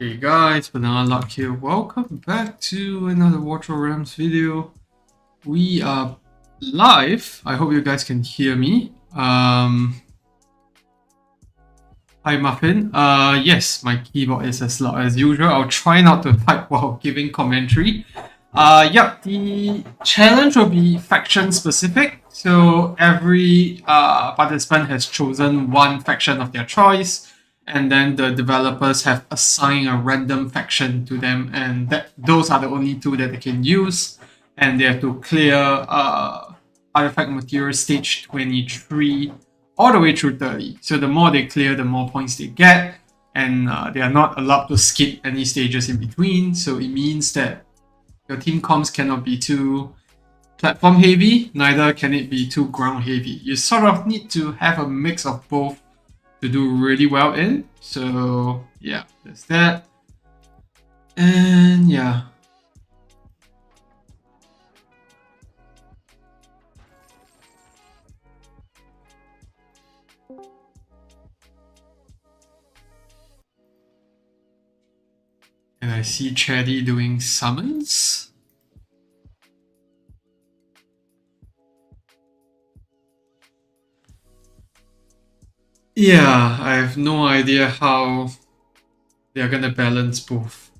Hey guys, Banana Luck here. Welcome back to another Watch Your Rams video. We are live. I hope you guys can hear me. Hi Muffin. Yes, my keyboard is as loud as usual. I'll try not to type while giving commentary. Yep, the challenge will be faction specific. So every participant has chosen one faction of their choice, and then the developers have assigned a random faction to them, and those are the only two that they can use, and they have to clear artifact material stage 23 all the way through 30. So the more they clear, the more points they get, and they are not allowed to skip any stages in between. So it means that your team comms cannot be too platform heavy, neither can it be too ground heavy. You sort of need to have a mix of both to do really well in. So yeah, there's that. And yeah. And I see Chatty doing summons. Yeah, I have no idea how they're gonna balance both.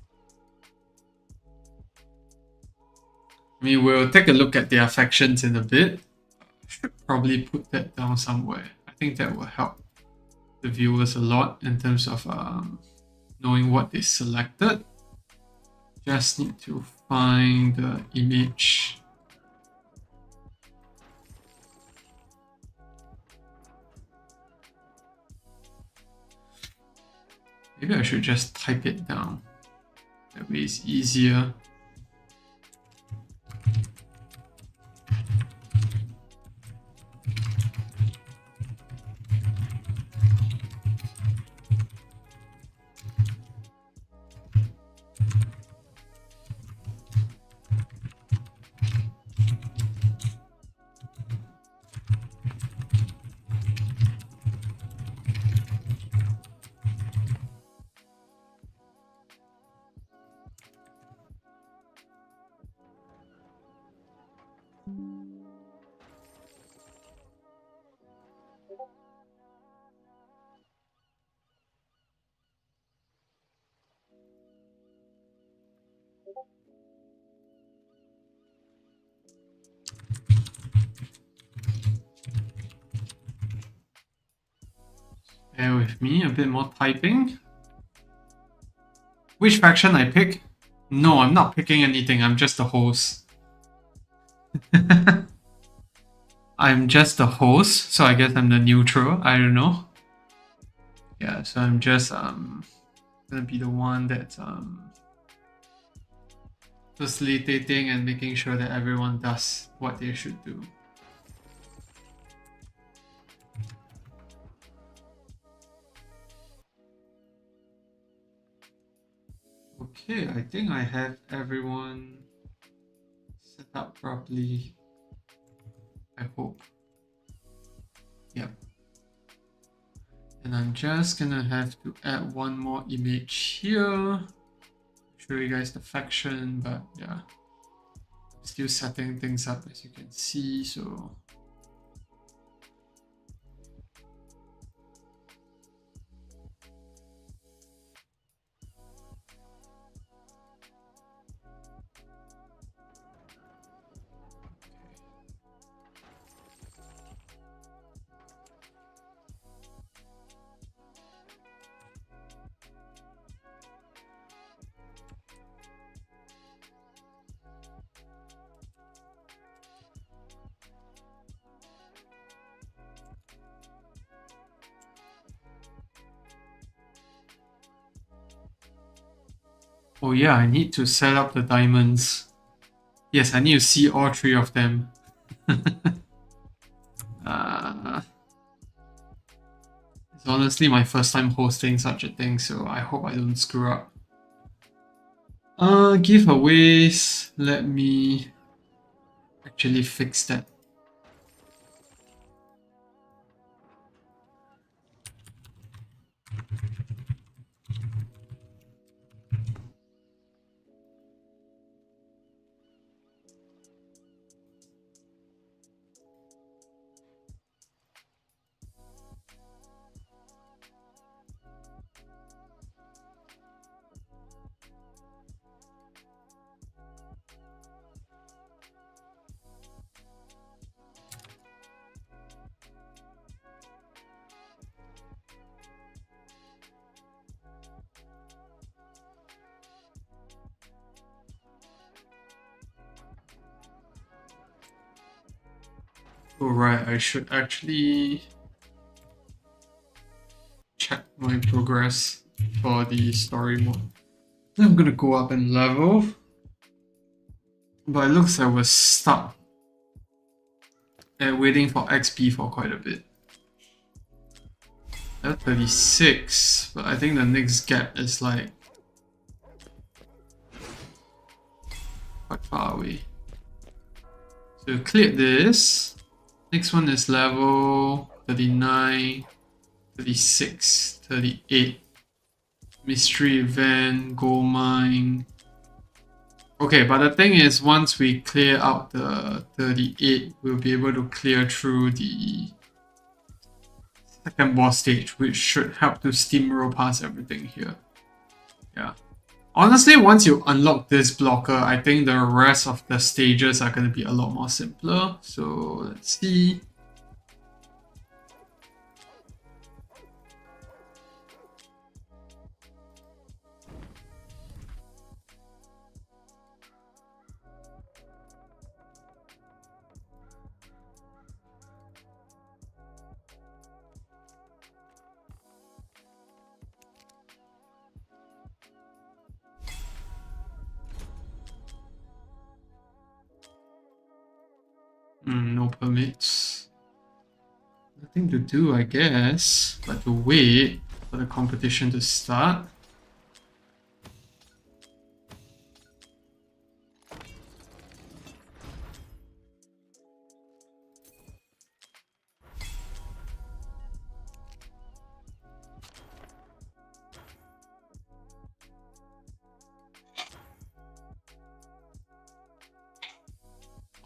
I mean, we'll take a look at their factions in a bit. Should probably put that down somewhere. I think that will help the viewers a lot in terms of knowing what they selected. Just need to find the image. Maybe I should just type it down. That way it's easier. Bear with me, a bit more typing. Which faction I pick? No, I'm not picking anything, I'm just the host. I'm just the host, so I guess I'm the neutral, I don't know. Yeah, so I'm just gonna be the one that's facilitating and making sure that everyone does what they should do. Okay, I think I have everyone set up properly. I hope. Yep. And I'm just gonna have to add one more image here. Show you guys the faction, but yeah. Still setting things up as you can see, so oh yeah, I need to set up the diamonds. Yes, I need to see all three of them. It's honestly my first time hosting such a thing, so I hope I don't screw up. Giveaways. Let me actually fix that. Alright, I should actually check my progress for the story mode. I'm gonna go up in level, but it looks like we're stuck and waiting for XP for quite a bit. At 36, but I think the next gap is like quite far away. So cleared this. Next one is level 39, 36, 38. Mystery event, gold mine. Okay, but the thing is, once we clear out the 38, we'll be able to clear through the second boss stage, which should help to steamroll past everything here. Yeah. Honestly, once you unlock this blocker, I think the rest of the stages are going to be a lot more simpler. So let's see. No permits. Nothing to do, I guess, but to wait for the competition to start.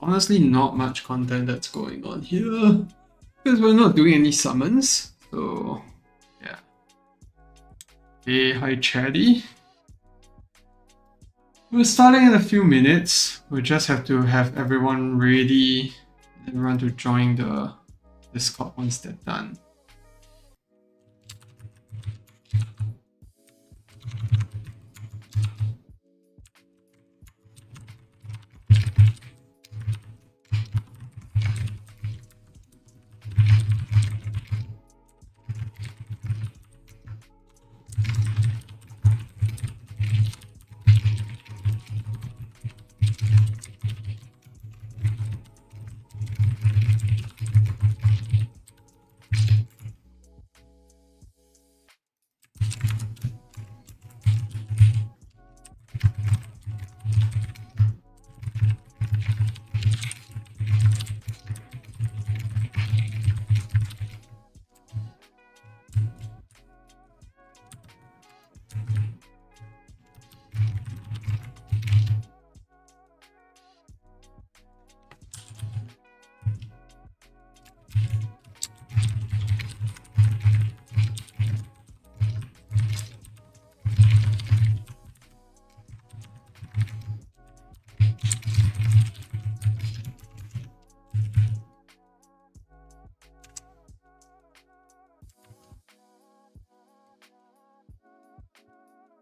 Honestly, not much content that's going on here because we're not doing any summons. So, yeah. Hey, hi, Chatty. We're starting in a few minutes. We just have to have everyone ready, everyone to join the Discord once they're done.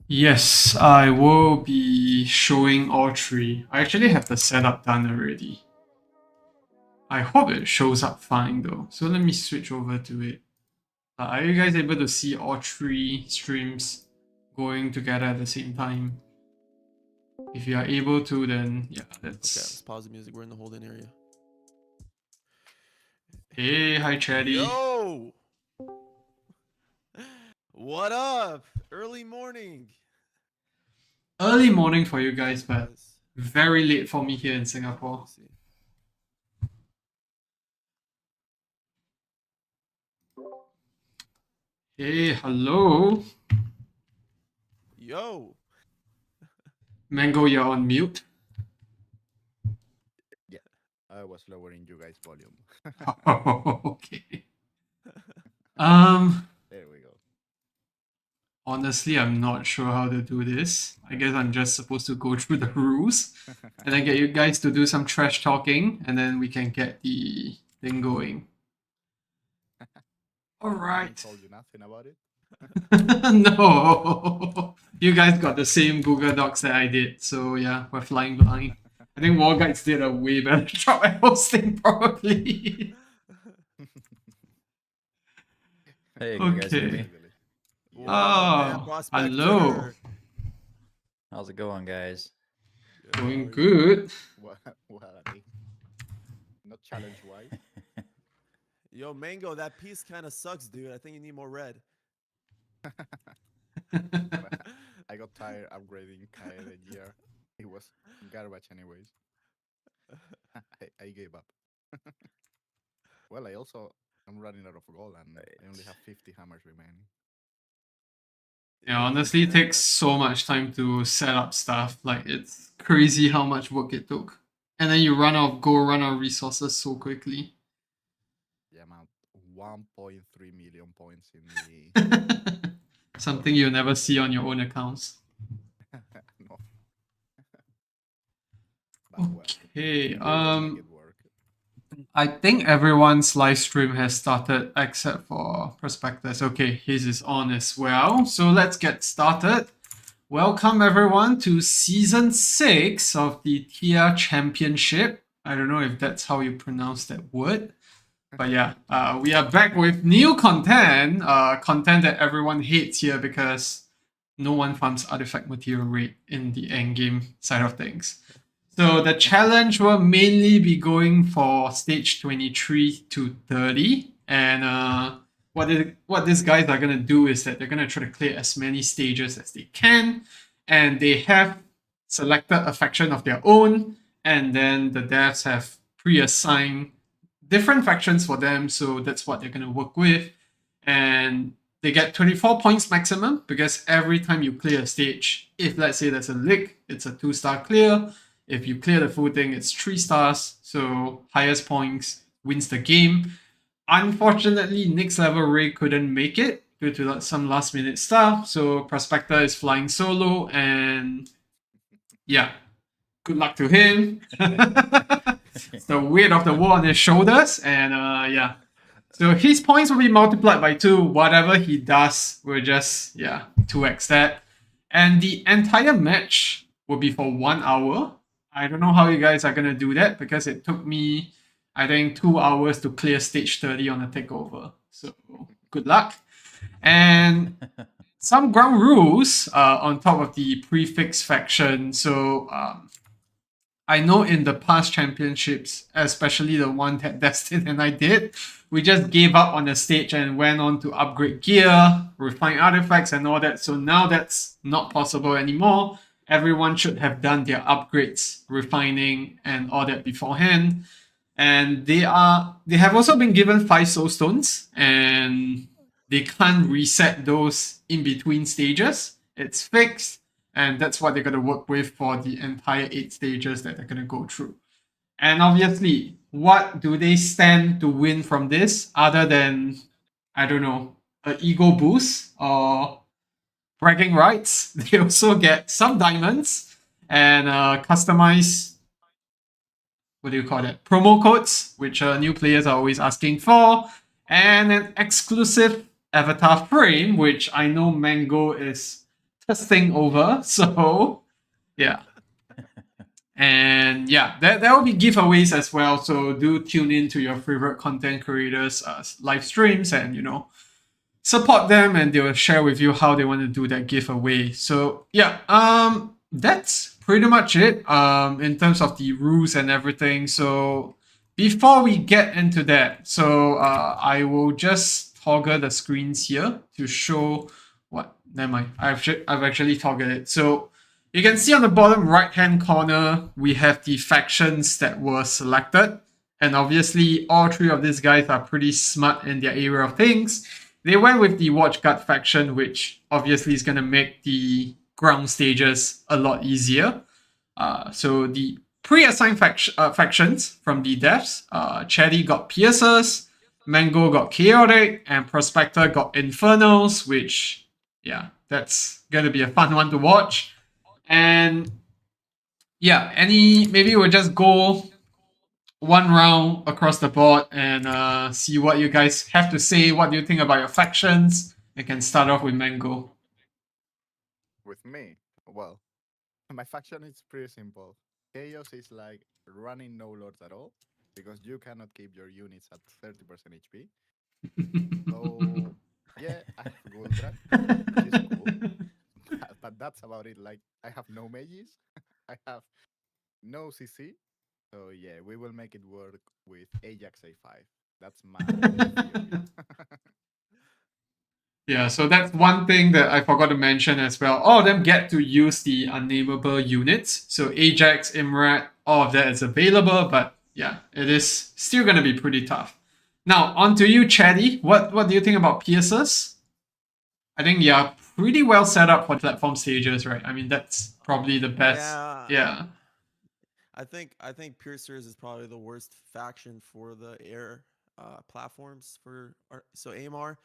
Yes, I will be showing all three. I actually have the setup done already. I hope it shows up fine though. So let me switch over to it. Are you guys able to see all three streams going together at the same time? If you are able to, then yeah, that's... Okay, let's pause the music. We're in the hold-in area. Hey, hi Chatty. Yo! What up? Early morning. Early morning for you guys, but very late for me here in Singapore. Hey, hello. Yo. Mango, you're on mute. Yeah, I was lowering you guys' volume. Okay. There we go. Honestly, I'm not sure how to do this. I guess I'm just supposed to go through the rules and then get you guys to do some trash talking, and then we can get the thing going. All I right. told you nothing about it. No, you guys got the same Google Docs that I did, so yeah, we're flying blind. I think War Guides did a way better job at hosting, probably. Hey, can you guys hear Okay. me? What Yeah. up, man, Oh, Prospector? hello. How's it going, guys? Yeah, how Going are you? good. Well, I think not challenge wise. Yo, Mango, that piece kind of sucks, dude. I think you need more red. I got tired upgrading Kyle the year. It was garbage anyways. I gave up. Well, I'm running out of gold and I only have 50 hammers remaining. Yeah, honestly, it takes so much time to set up stuff. Like, it's crazy how much work it took. And then you run out of resources so quickly. Yeah, I'm at 1.3 million points in the Something you'll never see on your own accounts. no. But well, Okay, we'll make it work. I think everyone's live stream has started except for Prospectus. Okay, his is on as well. So let's get started. Welcome everyone to season 6 of the TIA Championship. I don't know if that's how you pronounce that word. But yeah, we are back with new content. Content that everyone hates here because no one farms artifact material rate in the end game side of things. So the challenge will mainly be going for stage 23 to 30. And what these guys are going to do is that they're going to try to clear as many stages as they can. And they have selected a faction of their own. And then the devs have pre-assigned different factions for them. So that's what they're going to work with. And they get 24 points maximum because every time you clear a stage, if let's say there's a lick, it's a 2-star clear. If you clear the full thing, it's 3 stars. So highest points wins the game. Unfortunately, next level Ray couldn't make it due to some last minute stuff. So Prospector is flying solo, and yeah, good luck to him. It's the weight of the world on his shoulders, and yeah. So his points will be multiplied by 2. Whatever he does will just 2x that, and the entire match will be for 1 hour. I don't know how you guys are gonna do that because it took me, I think, 2 hours to clear stage 30 on a takeover. So good luck. And some ground rules on top of the prefix faction. So I know in the past championships, especially the one that Destin and I did, we just gave up on the stage and went on to upgrade gear, refine artifacts, and all that. So now that's not possible anymore. Everyone should have done their upgrades, refining, and all that beforehand. And they have also been given 5 soul stones, and they can't reset those in between stages. It's fixed, and that's what they're going to work with for the entire 8 stages that they're going to go through. And obviously, what do they stand to win from this other than, I don't know, an ego boost or bragging rights? They also get some diamonds and customized, what do you call that? Promo codes, which new players are always asking for, and an exclusive avatar frame, which I know Mango is testing over. So, yeah. And yeah, there will be giveaways as well. So do tune in to your favorite content creators' live streams and, support them, and they will share with you how they want to do that giveaway. So yeah, that's pretty much it in terms of the rules and everything. So before we get into that, so I will just toggle the screens here to show what. Never mind, I've actually toggled it. So you can see on the bottom right hand corner we have the factions that were selected, and obviously all 3 of these guys are pretty smart in their area of things. They went with the Watchguard faction, which obviously is going to make the ground stages a lot easier. So the pre-assigned factions from the devs, Chatty got Piercers, Mango got Chaotic, and Prospector got Infernals, which, yeah, that's going to be a fun one to watch. And yeah, maybe we'll just go one round across the board and see what you guys have to say. What do you think about your factions? I can start off with Mango. With me, well, my faction is pretty simple. Chaos is like running no lords at all because you cannot keep your units at 30% HP. So Yeah, I have Goldrat, which is cool. But that's about it. Like, I have no mages, I have no CC. So yeah, we will make it work with Ajax A5. That's my theory. Yeah, so that's one thing that I forgot to mention as well. All of them get to use the unnameable units. So Ajax, Imrat, all of that is available, but yeah, it is still going to be pretty tough. Now, on to you, Chatty. What do you think about Pierces? I think you're pretty well set up for platform stages, right? I mean, that's probably the best. Yeah. Yeah. I think Piercers is probably the worst faction for the air platforms for so AMR.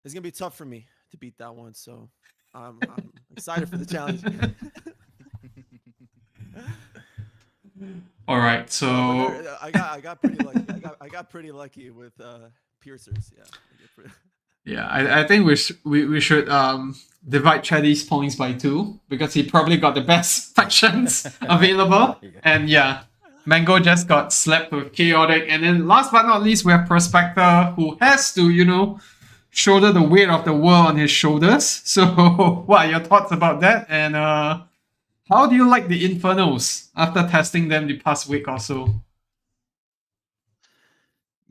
It's gonna be tough for me to beat that one. So I'm excited for the challenge. All right, so I got pretty lucky. I got pretty lucky with piercers. Yeah. yeah, I think we should divide Chatty's points by 2 because he probably got the best factions available. And yeah, Mango just got slapped with Chaotic. And then last but not least, we have Prospector, who has to, shoulder the weight of the world on his shoulders. So what are your thoughts about that? And how do you like the Infernos after testing them the past week or so?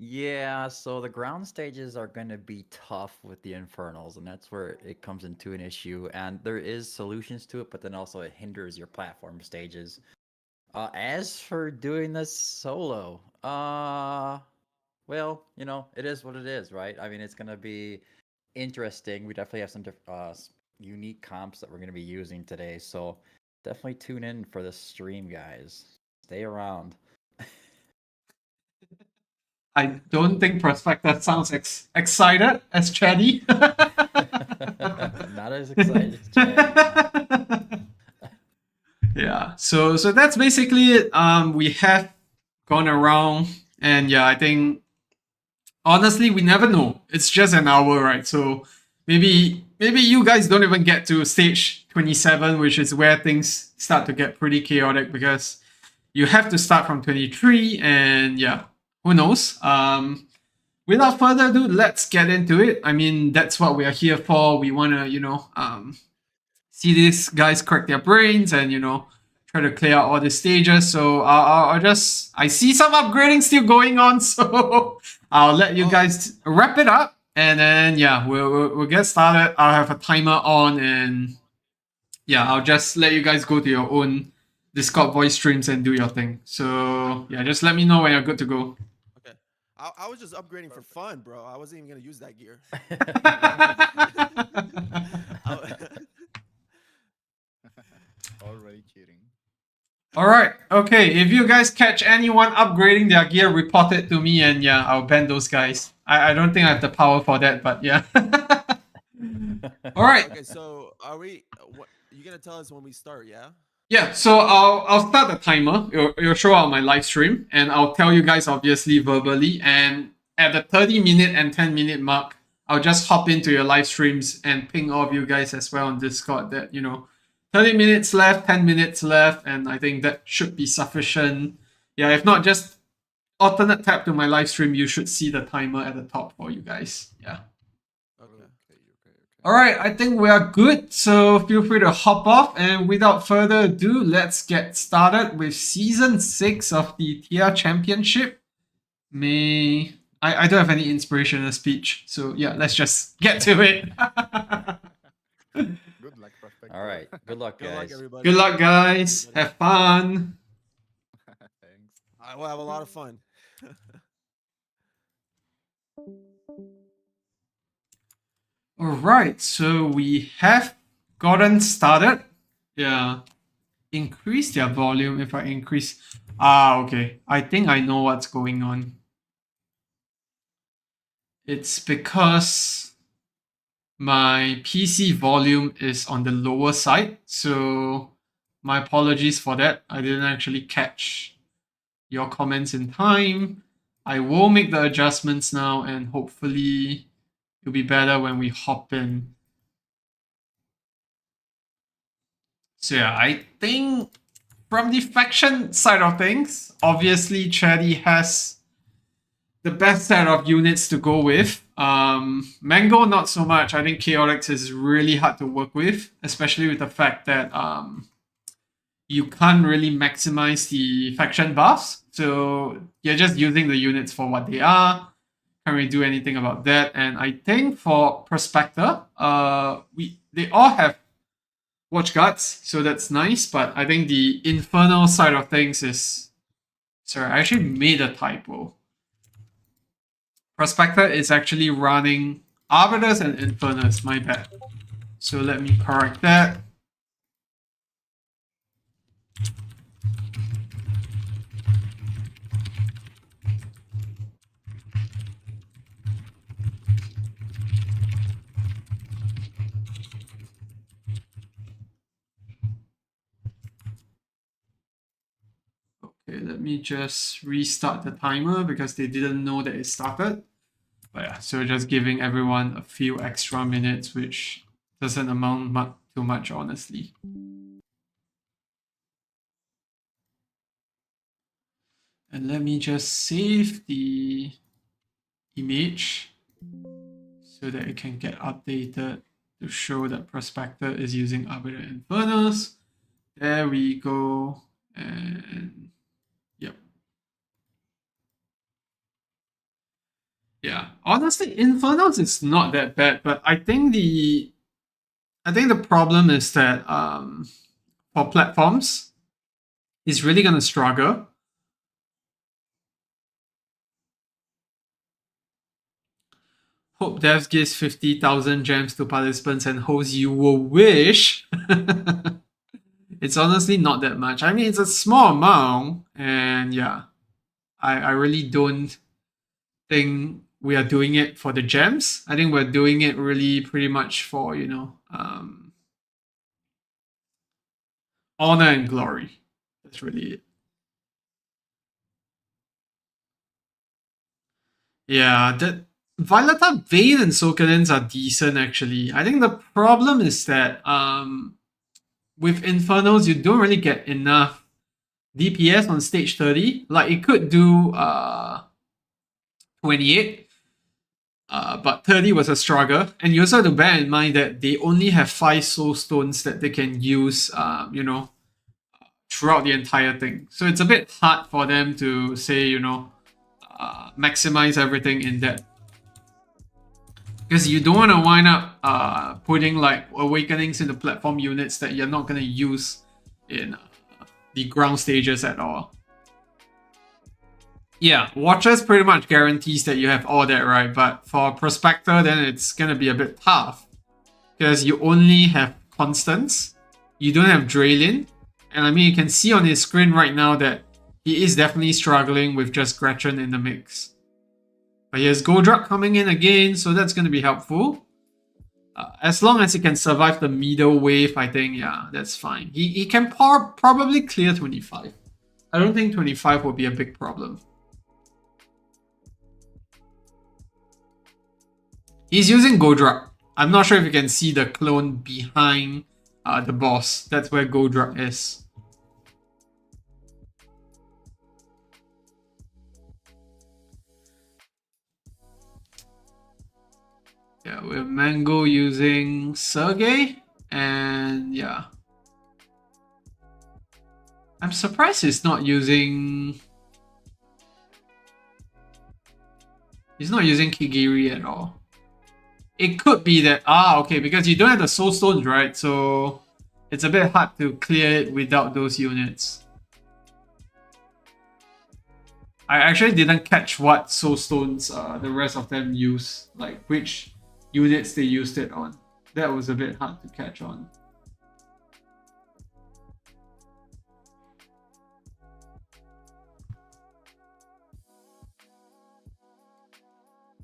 Yeah, so the ground stages are going to be tough with the Infernals, and that's where it comes into an issue. And there is solutions to it, but then also it hinders your platform stages. As for doing this solo, well, it is what it is, right? I mean, it's going to be interesting. We definitely have some unique comps that we're going to be using today, so definitely tune in for the stream, guys. Stay around. I don't think Prospector sounds excited as Chatty. Not as excited as Chatty. Yeah, so that's basically it. We have gone around, and yeah, I think honestly we never know. It's just an hour, right? So maybe you guys don't even get to stage 27, which is where things start to get pretty chaotic because you have to start from 23, and yeah, who knows? Without further ado, let's get into it. I mean, that's what we are here for. We want to, see these guys crack their brains and, try to clear out all the stages. So I see some upgrading still going on. So I'll let you guys wrap it up. And then, yeah, we'll get started. I'll have a timer on and yeah, I'll just let you guys go to your own Discord voice streams and do your thing. So yeah, just let me know when you're good to go. Okay. I was just upgrading for fun, bro. I wasn't even gonna use that gear. Already cheating. All right. Okay. If you guys catch anyone upgrading their gear, report it to me, and yeah, I'll ban those guys. I don't think I have the power for that, but yeah. All right. Okay, so are we? What you gonna tell us when we start? Yeah. Yeah. So I'll start the timer. It'll show out my live stream, and I'll tell you guys obviously verbally. And at the 30-minute and 10-minute mark, I'll just hop into your live streams and ping all of you guys as well on Discord that 30 minutes left, 10 minutes left, and I think that should be sufficient. Yeah, if not, just alternate tab to my live stream. You should see the timer at the top for you guys. Yeah. Okay. All right, I think we are good. So feel free to hop off. And without further ado, let's get started with Season 6 of the TIA Championship. I don't have any inspirational speech. So yeah, let's just get to it. Good luck, Prospector. All right. Good luck, Good luck, guys. everybody. Good luck, guys. Have fun. Thanks. I will have a lot of fun. All right, so we have gotten started. Yeah. Increase their volume if I increase. Okay. I think I know what's going on. It's because my PC volume is on the lower side. So my apologies for that. I didn't actually catch your comments in time. I will make the adjustments now and hopefully it'll be better when we hop in. So yeah, I think from the faction side of things, obviously Chatty has the best set of units to go with. Mango, not so much. I think Chaotix is really hard to work with, especially with the fact that you can't really maximize the faction buffs. So you're just using the units for what they are. Can't really do anything about that. And I think for Prospector, they all have Watch Guards, so that's nice. But I think the Infernal side of things is... Sorry, I actually made a typo. Prospector is actually running Arbiters and Infernals, my bad. So let me correct that. Okay, let me just restart the timer because they didn't know that it started. But yeah, so just giving everyone a few extra minutes, which doesn't amount too much, honestly. And let me just save the image so that it can get updated to show that Prospector is using Arbiter Infernals. There we go. And yep. Yeah, honestly, Infernals is not that bad, but I think the problem is that for platforms, it's really gonna struggle. Hope Devs gives 50,000 gems to participants and hosts. You will wish. It's honestly not that much. I mean, it's a small amount, and yeah, I really don't think we are doing it for the gems. I think we're doing it really pretty much for, you know, honor and glory. That's really it. Yeah, that Violeta, Vayne, and Sokolins are decent actually. I think the problem is that with Infernals, you don't really get enough DPS on stage 30. Like, it could do 28, but 30 was a struggle. And you also have to bear in mind that they only have 5 soul stones that they can use, you know, throughout the entire thing. So it's a bit hard for them to say, you know, maximize everything in that. Because you don't want to wind up putting like awakenings into platform units that you're not going to use in the ground stages at all. Yeah, Watchers pretty much guarantees that you have all that, right? But for Prospector, then it's going to be a bit tough. Because you only have Constance. You don't have Draylin. And I mean, you can see on his screen right now that he is definitely struggling with just Gretchen in the mix. But he has Goldruck coming in again, so that's going to be helpful. As long as he can survive the middle wave, I think, yeah, that's fine. He can probably clear 25. I don't think 25 will be a big problem. He's using Goldruck. I'm not sure if you can see the clone behind the boss. That's where Goldruck is. Yeah, with Mango using Sergey, and yeah. I'm surprised he's not using... He's not using Kigiri at all. It could be that... okay, because you don't have the Soul Stones, right? So it's a bit hard to clear it without those units. I actually didn't catch what Soul Stones the rest of them use. Like, which units they used it on. That was a bit hard to catch on.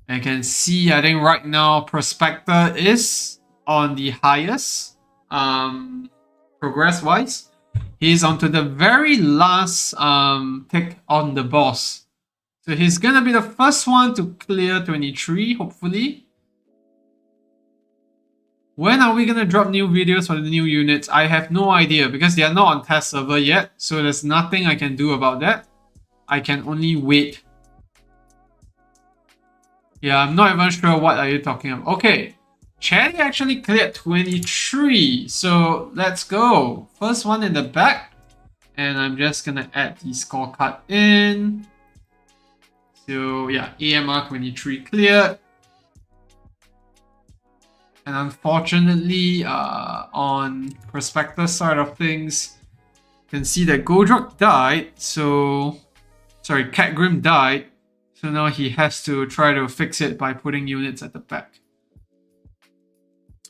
I can see, I think right now Prospector is on the highest progress-wise. He's onto the very last tick on the boss. So he's gonna be the first one to clear 23, hopefully. When are we gonna drop new videos for the new units? I have no idea because they are not on test server yet. So there's nothing I can do about that. I can only wait. Yeah, I'm not even sure what are you talking about. Okay, Chatty actually cleared 23. So let's go. First one in the back. And I'm just gonna add the scorecard in. So yeah, AMR 23 cleared. And unfortunately, on Prospector side of things, you can see that Godrok died. So, sorry, Catgrim died. So now he has to try to fix it by putting units at the back.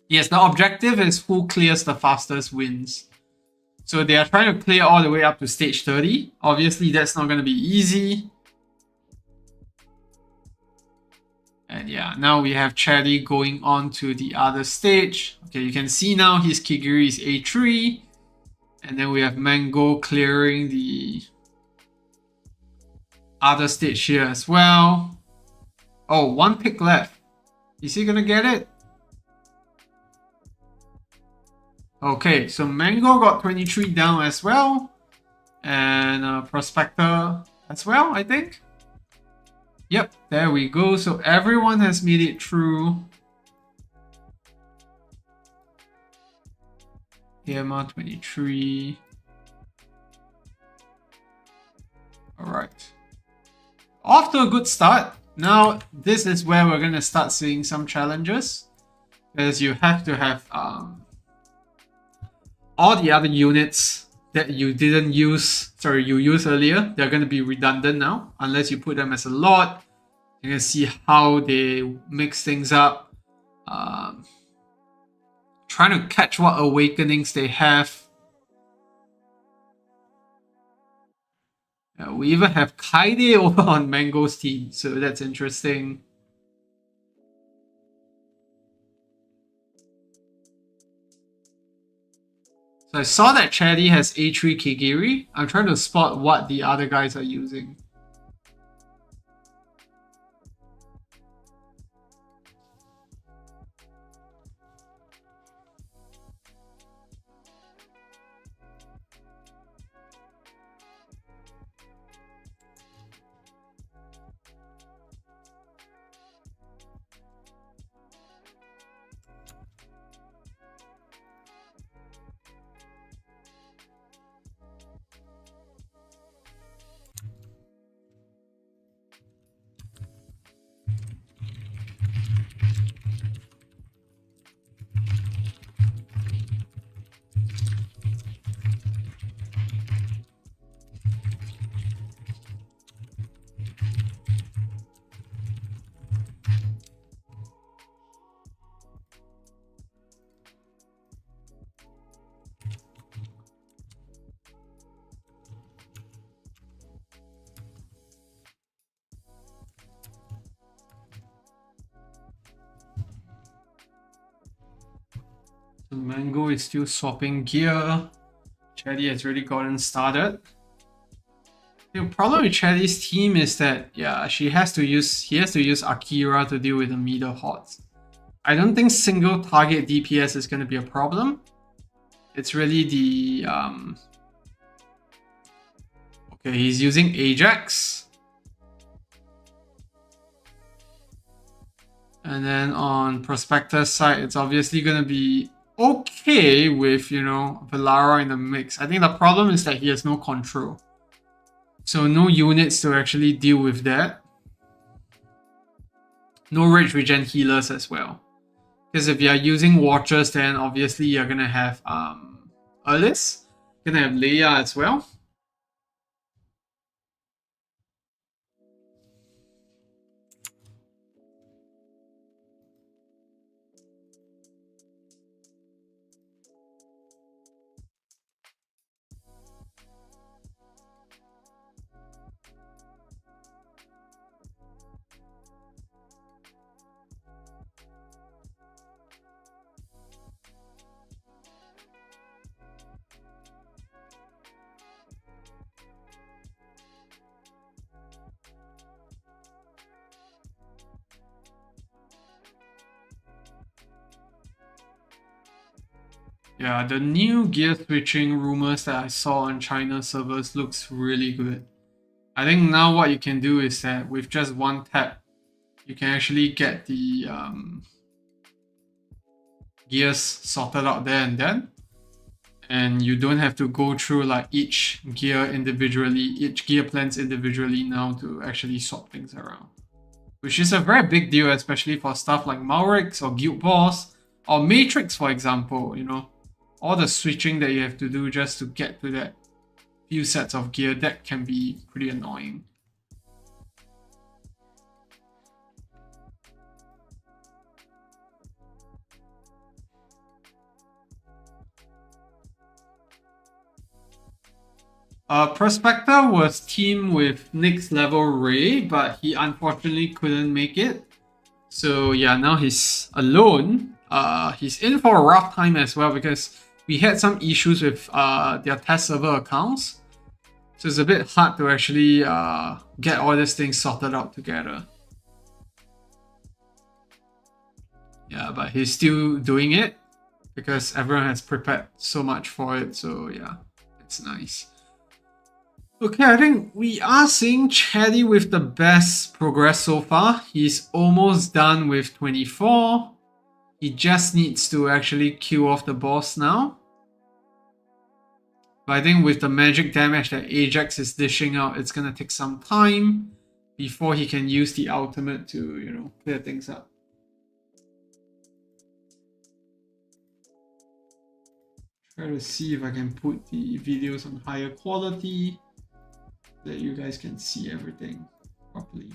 Yes, the objective is who clears the fastest wins. So they are trying to clear all the way up to stage 30. Obviously, that's not going to be easy. And yeah, now we have Chatty going on to the other stage. Okay, you can see now his Kigiri is A3. And then we have Mango clearing the other stage here as well. Oh, one pick left. Is he gonna get it? Okay, so Mango got 23 down as well. And Prospector as well, I think. Yep, there we go. So everyone has made it through. AMR 23. Alright. Off to a good start. Now, this is where we're going to start seeing some challenges. Because you have to have all the other units that you didn't use, you used earlier, they're going to be redundant now. Unless you put them as a lot. You can see how they mix things up. Trying to catch what awakenings they have. We even have Kaide over on Mango's team, so that's interesting. So I saw that Chatty has A3 Kigiri. I'm trying to spot what the other guys are using. So Mango is still swapping gear. Chatty has already gotten started. The problem with Chatty's team is that he has to use Akira to deal with the middle hordes. I don't think single target DPS is going to be a problem. It's really the okay, he's using Ajax. And then on Prospector's side, it's obviously going to be okay with, Velara in the mix. I think the problem is that he has no control. So no units to actually deal with that. No rage regen healers as well. Because if you're using Watchers, then obviously you're going to have Earlis. You're going to have Leia as well. Yeah, the new gear switching rumors that I saw on China servers looks really good. I think now what you can do is that with just one tap, you can actually get the gears sorted out there and then. And you don't have to go through like each gear individually, each gear plans individually now to actually swap things around. Which is a very big deal, especially for stuff like Maurix or Guild Boss or Matrix, for example, you know. All the switching that you have to do just to get to that few sets of gear, that can be pretty annoying. Prospector was teamed with next level Ray, but he unfortunately couldn't make it. So yeah, now he's alone. He's in for a rough time as well because we had some issues with their test server accounts. So it's a bit hard to actually get all these things sorted out together. Yeah, but he's still doing it because everyone has prepared so much for it. So yeah, it's nice. Okay, I think we are seeing Chatty with the best progress so far. He's almost done with 24. He just needs to actually kill off the boss now. But I think with the magic damage that Ajax is dishing out, it's gonna take some time before he can use the ultimate to, you know, clear things up. Try to see if I can put the videos on higher quality, that you guys can see everything properly.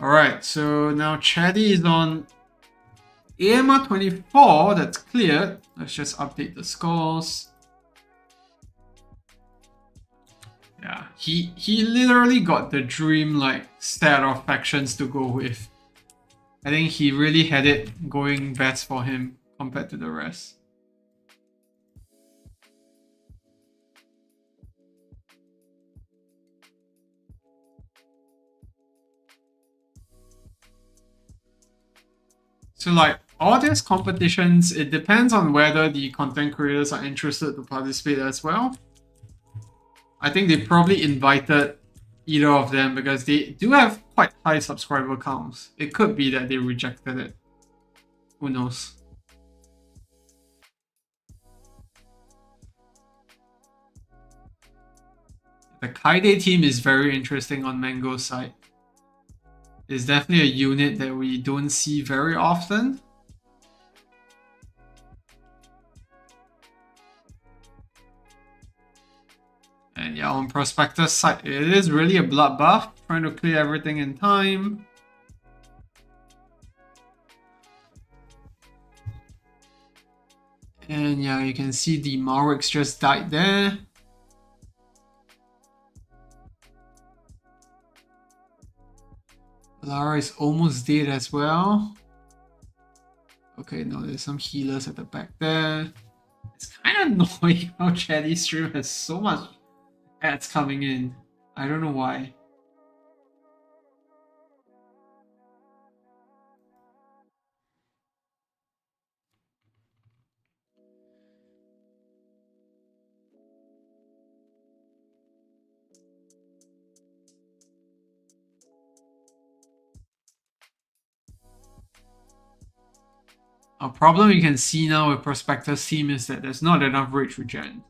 Alright, so now Chatty is on AMR 24, that's cleared. Let's just update the scores. Yeah, he literally got the dream like set of factions to go with. I think he really had it going best for him compared to the rest. So like all these competitions, it depends on whether the content creators are interested to participate as well. I think they probably invited either of them because they do have quite high subscriber counts. It could be that they rejected it. Who knows? The Kaide team is very interesting on Mango's side. It's definitely a unit that we don't see very often. And yeah, on Prospector's side, it is really a bloodbath, trying to clear everything in time. And yeah, you can see the Maurix just died there. Lara is almost dead as well. Okay, no, there's some healers at the back there. It's kind of annoying how Chatty's stream has so much ads coming in. I don't know why. A problem you can see now with Prospector's team is that there's not enough rage regen.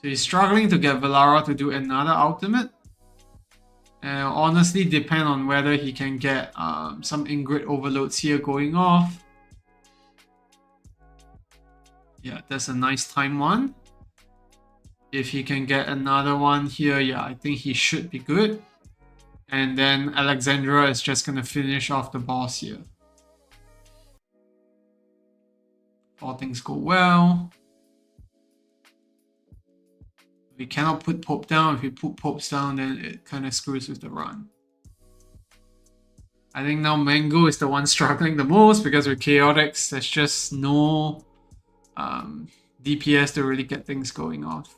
So he's struggling to get Valara to do another ultimate. And honestly depend on whether he can get some Ingrid overloads here going off. Yeah, that's a nice time one. If he can get another one here, yeah, I think he should be good. And then Alexandra is just gonna finish off the boss here. All things go well. We cannot put Pope down. If we put Popes down, then it kind of screws with the run. I think now Mango is the one struggling the most because with Chaotix, there's just no DPS to really get things going off.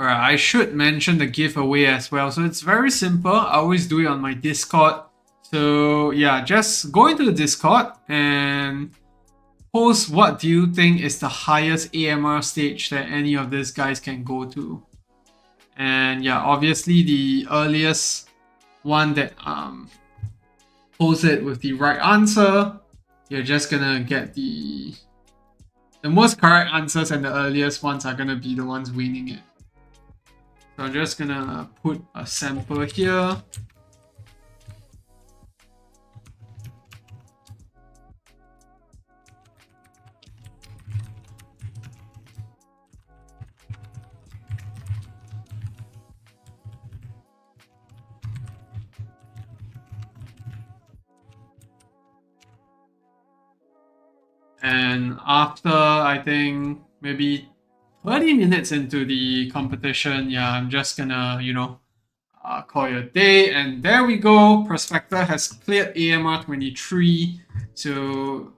Alright, I should mention the giveaway as well. So it's very simple. I always do it on my Discord. So yeah, just go into the Discord and post what do you think is the highest AMR stage that any of these guys can go to. And yeah, obviously the earliest one that posts it with the right answer, you're just gonna get the most correct answers, and the earliest ones are gonna be the ones winning it. So I'm just gonna put a sample here. And after, I think, maybe 30 minutes into the competition, yeah, I'm just gonna, call it a day. And there we go. Prospector has cleared AMR 23. So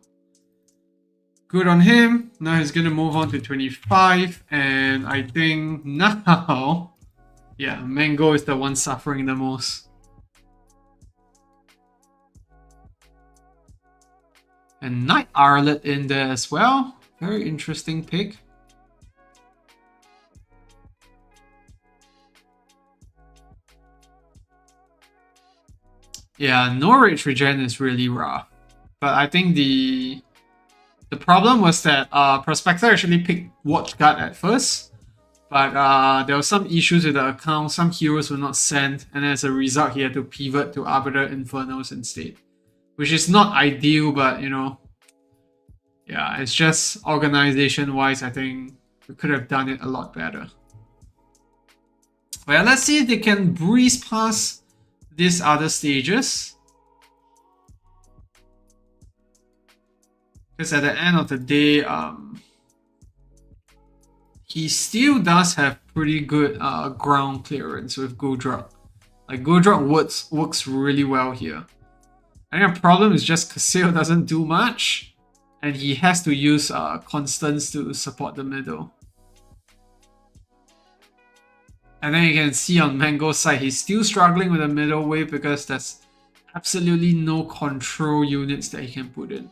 good on him. Now he's gonna move on to 25. And I think now, yeah, Mango is the one suffering the most. And Night Arlet in there as well. Very interesting pick. Yeah, Norwich Regen is really rough. But I think the problem was that Prospector actually picked Watchguard at first. But there were some issues with the account. Some heroes were not sent. And as a result, he had to pivot to Arbiter Infernos instead. Which is not ideal, but yeah, it's just organization-wise, I think we could have done it a lot better. Well, let's see if they can breeze past these other stages. Because at the end of the day, he still does have pretty good ground clearance with Godrug. Like, Godrug works really well here. I think the problem is just Kaseo doesn't do much, and he has to use constants to support the middle. And then you can see on Mango's side, he's still struggling with the middle wave because there's absolutely no control units that he can put in.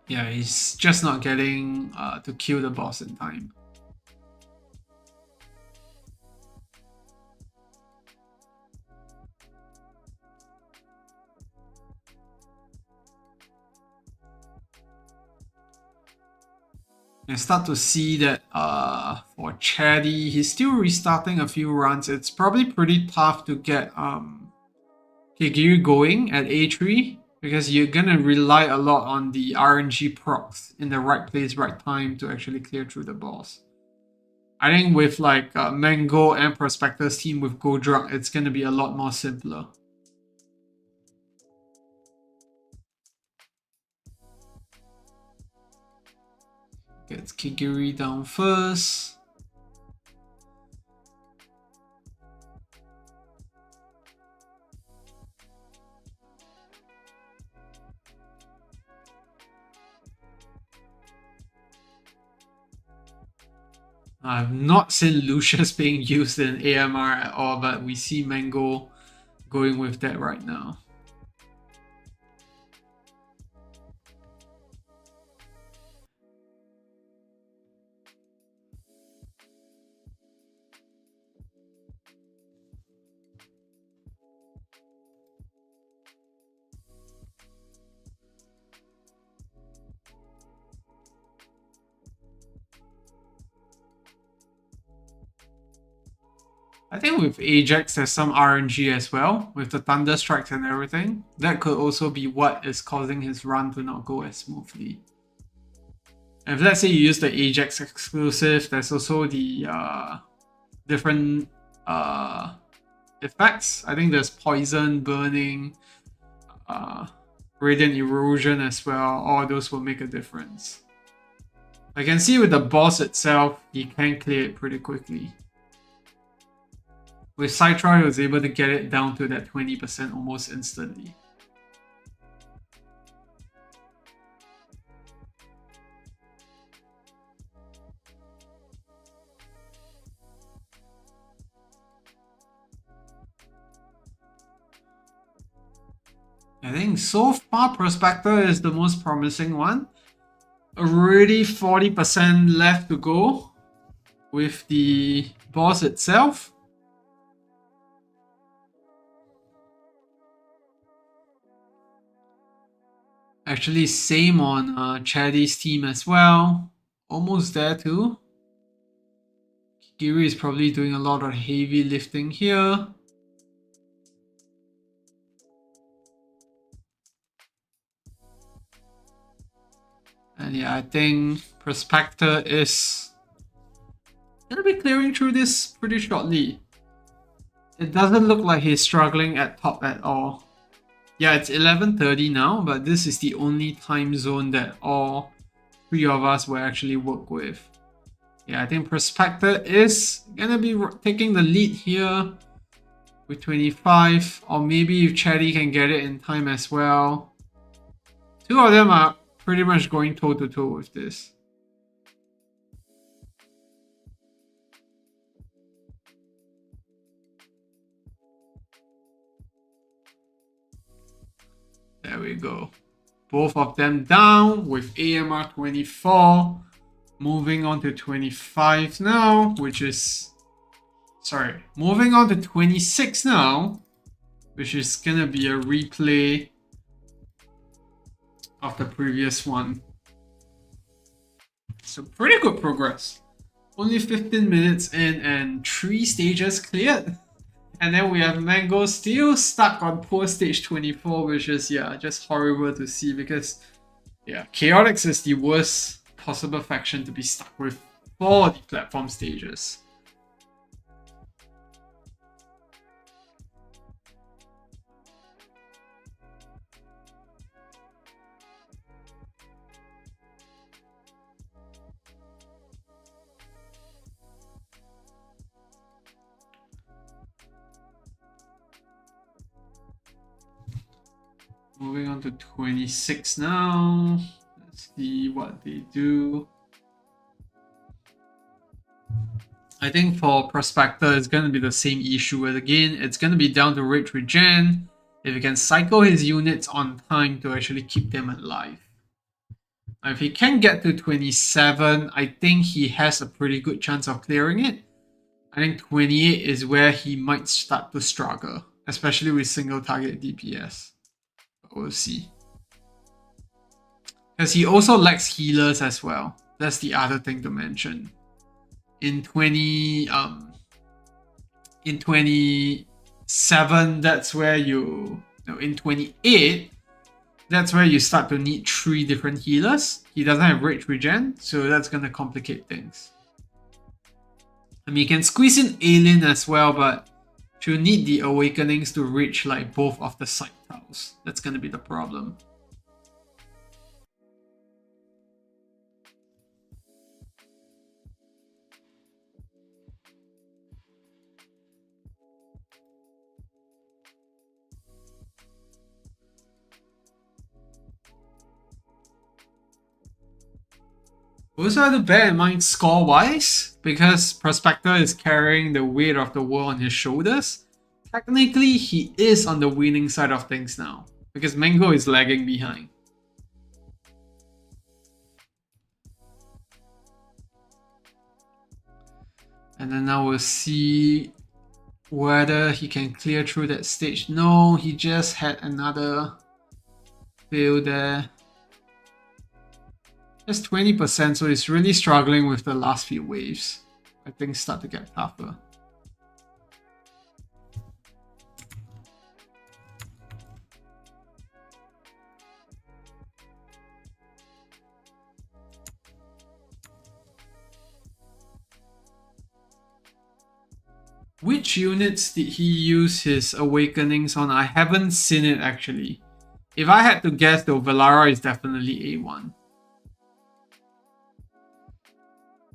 Yeah, he's just not getting to kill the boss in time. You start to see that for Chatty, he's still restarting a few runs. It's probably pretty tough to get Kigiri going at A3 because you're gonna rely a lot on the RNG procs in the right place, right time to actually clear through the boss. I think with like Mango and Prospector's team with Godrug, it's gonna be a lot more simpler. Gets Kigiri down first. I've not seen Lucius being used in AMR at all, but we see Mango going with that right now. I think with Ajax, there's some RNG as well, with the Thunder Strikes and everything. That could also be what is causing his run to not go as smoothly. If let's say you use the Ajax exclusive, there's also the different effects. I think there's Poison, Burning, Radiant Erosion as well. All those will make a difference. I can see with the boss itself, he can clear it pretty quickly. With Citra, he was able to get it down to that 20% almost instantly. I think so far Prospector is the most promising one. Already 40% left to go with the boss itself. Actually, same on Chaddy's team as well. Almost there too. Kigiri is probably doing a lot of heavy lifting here. And yeah, I think Prospector is gonna be clearing through this pretty shortly. It doesn't look like he's struggling at top at all. Yeah, it's 11:30 now, but this is the only time zone that all three of us will actually work with. Yeah, I think Prospector is gonna be taking the lead here with 25, or maybe if Chatty can get it in time as well. Two of them are pretty much going toe to toe with this. There we go. Both of them down with AMR 24. Moving on to 25 now, which is... Sorry, moving on to 26 now, which is gonna be a replay of the previous one. So pretty good progress. Only 15 minutes in and 3 stages cleared. And then we have Mango still stuck on poor stage 24, which is, yeah, just horrible to see because, yeah, Chaotix is the worst possible faction to be stuck with for the platform stages. Moving on to 26 now. Let's see what they do. I think for Prospector, it's going to be the same issue. And again, it's going to be down to rage regen. If he can cycle his units on time to actually keep them alive. If he can get to 27, I think he has a pretty good chance of clearing it. I think 28 is where he might start to struggle, especially with single target DPS. We'll see. Because he also lacks healers as well. That's the other thing to mention. In 27, that's where you... No, in 28, that's where you start to need 3 different healers. He doesn't have rage regen, so that's going to complicate things. I mean, you can squeeze in Alien as well, but you'll need the awakenings to reach like both of the side tiles. That's going to be the problem. Also have to bear in mind score-wise, because Prospector is carrying the weight of the world on his shoulders. Technically, he is on the winning side of things now, because Mango is lagging behind. And then now we'll see whether he can clear through that stage. No, he just had another fail there. Just 20%, so he's really struggling with the last few waves. I think start to get tougher. Which units did he use his awakenings on? I haven't seen it actually. If I had to guess though, Valara is definitely A1.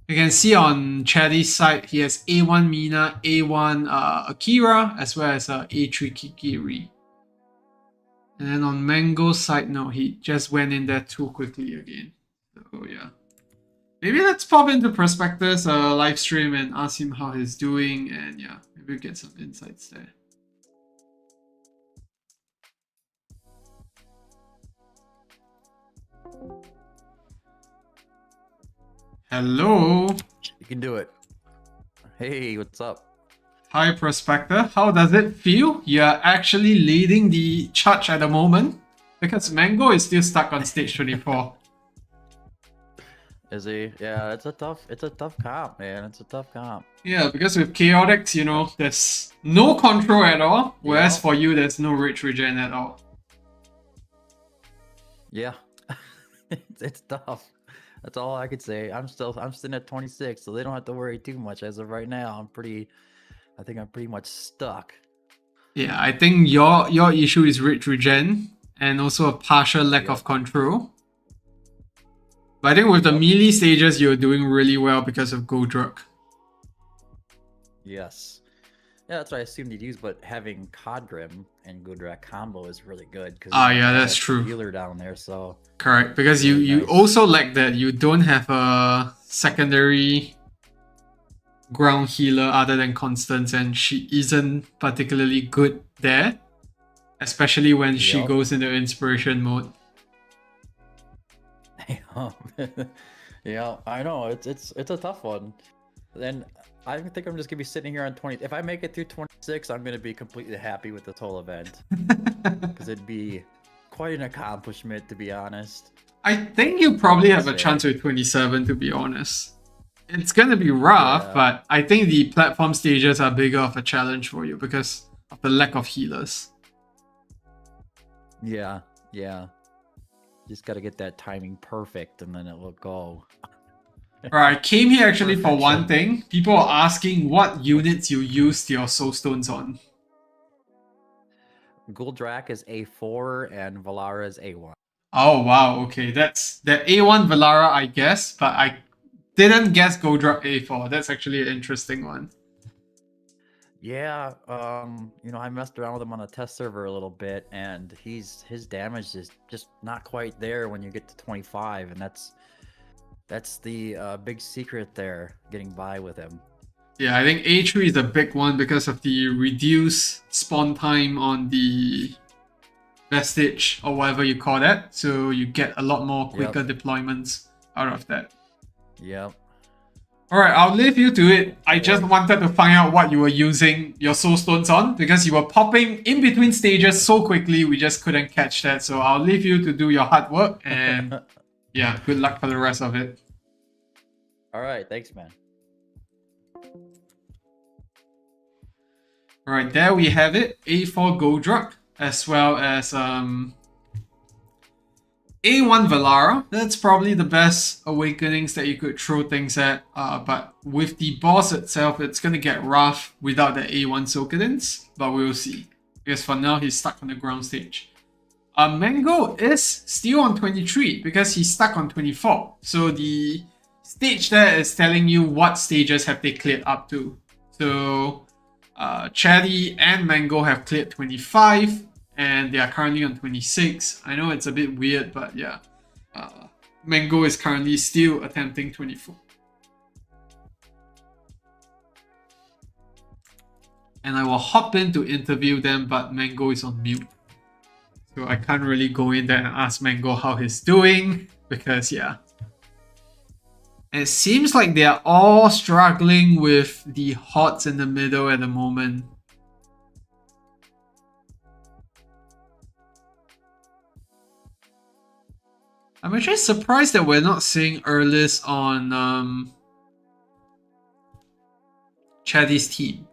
You can see on Chatty's side, he has A1 Mina, A1 Akira, as well as A3 Kikiri. And then on Mango's side, no, he just went in there too quickly again. So yeah. Maybe let's pop into Prospector's live stream and ask him how he's doing, and yeah, maybe we'll get some insights there. Hello. You can do it. Hey, what's up? Hi, Prospector. How does it feel? You're actually leading the charge at the moment because Mango is still stuck on stage 24. Is he? Yeah, it's a tough comp, man. It's a tough comp. Yeah, because with Chaotix, you know, there's no control at all, whereas Yeah. for you, there's no rage regen at all. Yeah, it's tough. That's all I could say. I'm sitting at 26, so they don't have to worry too much as of right now. I think I'm pretty much stuck. Yeah, I think your issue is rage regen and also a partial lack Yep. of control. But I think with the melee stages, you're doing really well because of Goldruk. Yes. Yeah, that's what I assumed you'd use, but having Codgrim and Goodrak combo is really good because Yeah, that's true. healer down there, so Correct, because Really you nice. also lack that you don't have a secondary ground healer other than Constance, and she isn't particularly good there, especially when she Yup. goes into inspiration mode. Yeah, I know it's a tough one. Then I think I'm just gonna be sitting here on 20. If I make it through 26, I'm gonna be completely happy with this whole event because it'd be quite an accomplishment, to be honest. I think you probably have a Say. chance with 27, to be honest. It's gonna be rough, Yeah. but I think the platform stages are bigger of a challenge for you because of the lack of healers. Yeah, yeah. Just gotta get that timing perfect, and then it will go. Alright, I came here actually for one Perfection. thing. People are asking what units you used your soul stones on. Gul'Drak is A4 and Valara is A1. Oh wow, okay. That's the A1 Valara, I guess, but I didn't guess Goldruk A4. That's actually an interesting one. Yeah, I messed around with him on a test server a little bit, and his damage is just not quite there when you get to 25, and that's the big secret there, getting by with him. Yeah, I think A3 is a big one because of the reduced spawn time on the vestige or whatever you call that. So you get a lot more quicker deployments out of that. Yep. Alright, I'll leave you to it. I just Boy. wanted to find out what you were using your soul stones on because you were popping in between stages so quickly we just couldn't catch that. So I'll leave you to do your hard work and yeah, good luck for the rest of it. All right, thanks, man. Alright, there we have it. A4 Goldruk as well as A1 Valara. That's probably the best awakenings that you could throw things at. But with the boss itself, it's gonna get rough without the A1 Sokedins. But we'll see. Because for now, he's stuck on the ground stage. Mango is still on 23 because he's stuck on 24. So the stage there is telling you what stages have they cleared up to. So Cherry and Mango have cleared 25 and they are currently on 26. I know it's a bit weird, but yeah. Mango is currently still attempting 24. And I will hop in to interview them, but Mango is on mute. So I can't really go in there and ask Mango how he's doing because yeah. And it seems like they are all struggling with the HOTS in the middle at the moment. I'm actually surprised that we're not seeing Earlis on Chaddy's team.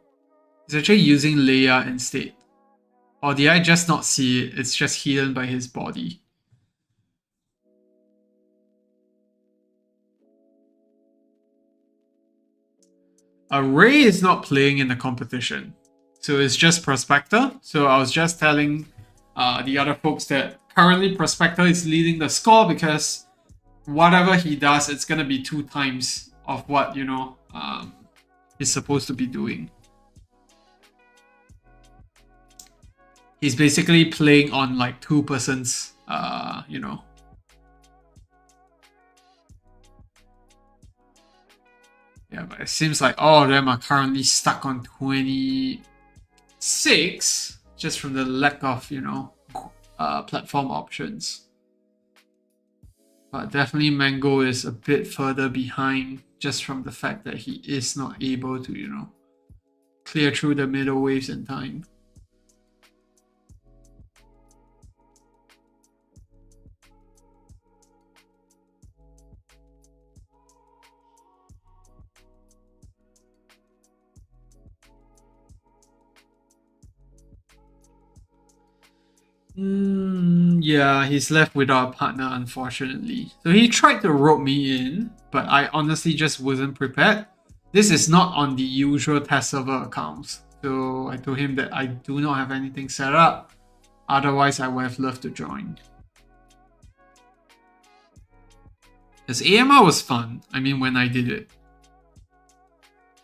He's actually using Leia instead. Or did I just not see it? It's just hidden by his body. Ray is not playing in the competition. So it's just Prospector. So I was just telling the other folks that currently Prospector is leading the score because whatever he does, it's going to be 2 times of what, he's supposed to be doing. He's basically playing on like 2 persons, Yeah, but it seems like all of them are currently stuck on 26 just from the lack of, platform options. But definitely Mango is a bit further behind just from the fact that he is not able to, you know, clear through the middle waves in time. Yeah, he's left without a partner, unfortunately. So he tried to rope me in, but I honestly just wasn't prepared. This is not on the usual test server accounts. So I told him that I do not have anything set up. Otherwise, I would have loved to join. Because AMR was fun. I mean, when I did it.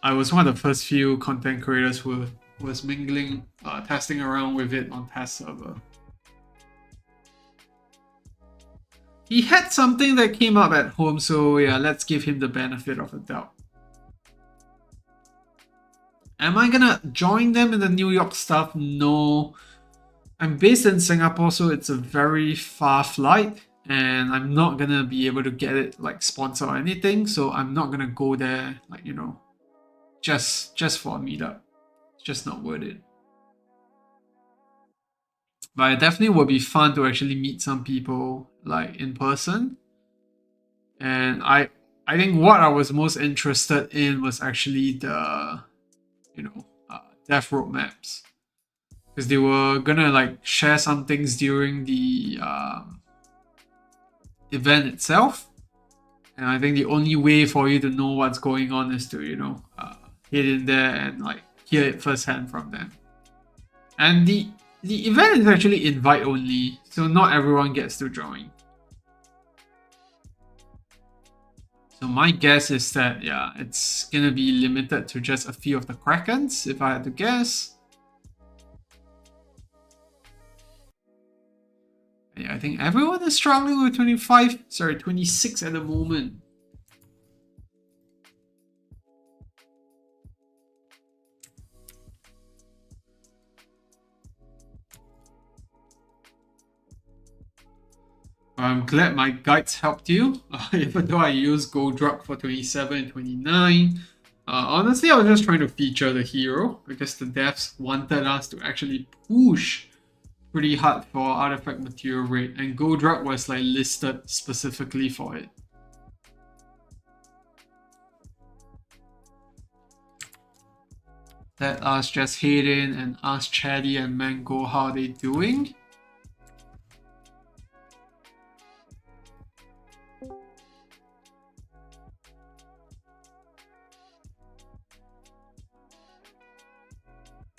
I was one of the first few content creators who was mingling, testing around with it on test server. He had something that came up at home, so yeah, let's give him the benefit of the doubt. Am I gonna join them in the New York stuff? No. I'm based in Singapore, so it's a very far flight, and I'm not gonna be able to get it like sponsor or anything, so I'm not gonna go there, like, you know, just for a meetup. It's just not worth it. But it definitely would be fun to actually meet some people like in person. And I think what I was most interested in was actually the, you know, dev roadmaps, because they were gonna like share some things during the event itself. And I think the only way for you to know what's going on is to, you know, head in there and like hear it firsthand from them. And the event is actually invite only, so not everyone gets to join. So my guess is that, yeah, it's gonna be limited to just a few of the Krakens, if I had to guess. Yeah, I think everyone is struggling with 26 at the moment. I'm glad my guides helped you, even though I used Gold Drug for 27 and 29. Honestly, I was just trying to feature the hero because the devs wanted us to actually push pretty hard for artifact material rate, and Gold Drug was like listed specifically for it. Let us just head in and ask Chatty and Mango how they doing.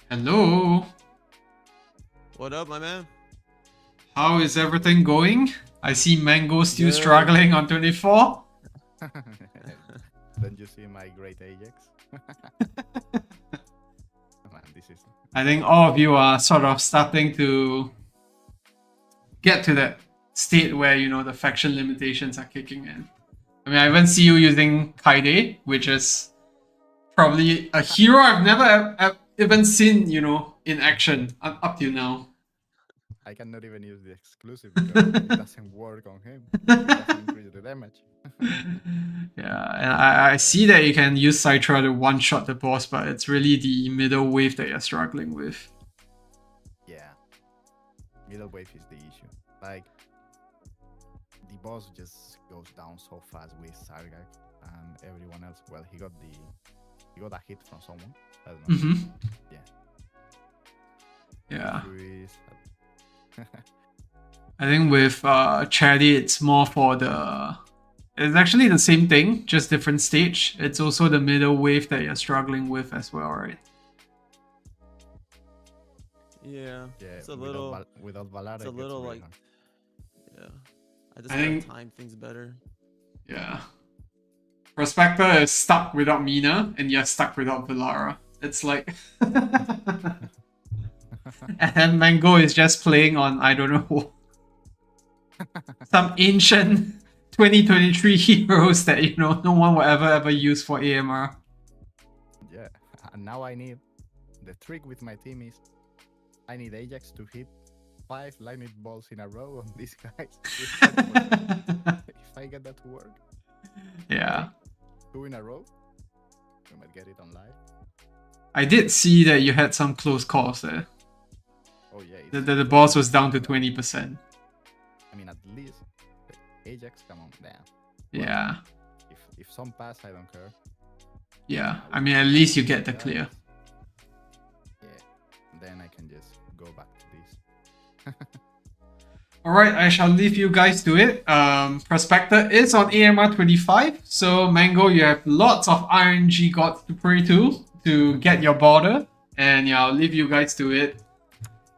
Hello. What up, my man? How is everything going? I see Mango still Good. struggling on 24. Don't you see my great Ajax? Man, this is I think all of you are sort of starting to get to that state where, you know, the faction limitations are kicking in. I mean, I even see you using Kaide, which is probably a hero I've never even seen, you know, in action up till now. I cannot even use the exclusive because it doesn't work on him. It doesn't increase the damage. Yeah, and I see that you can use Citra to one-shot the boss, but it's really the middle wave that you're struggling with. Yeah. Middle wave is the issue. Like, the boss just goes down so fast with Sargak and everyone else. Well, he got a hit from someone. I don't know. Mm-hmm. Yeah. Yeah. Luis, I think with Charity, it's more for the... It's actually the same thing, just different stage. It's also the middle wave that you're struggling with as well, right? Yeah. yeah, It's a little. without Valara, It's a it gets little really like. hard. Yeah. I just I gotta think- time things better. Yeah. Prospector is stuck without Mina, and you're stuck without Valara. It's like... And then Mango is just playing on, I don't know, some ancient 2023 heroes that, you know, no one will ever use for AMR. Yeah, and now I need the trick with my team is I need Ajax to hit 5 lightning bolts in a row on these guys. If I get that to work, Yeah. 2 in a row, we might get it on live. I did see that you had some close calls there. Oh yeah, The boss was down to 20%. I mean, at least Ajax, come on, damn. Yeah. If some pass, I don't care. Yeah. I mean, at least you get the clear. Yeah, then I can just go back to this. Alright, I shall leave you guys to it. Prospector is on AMR 25. So, Mango, you have lots of RNG gods to pray to get your border. And yeah, I'll leave you guys to it.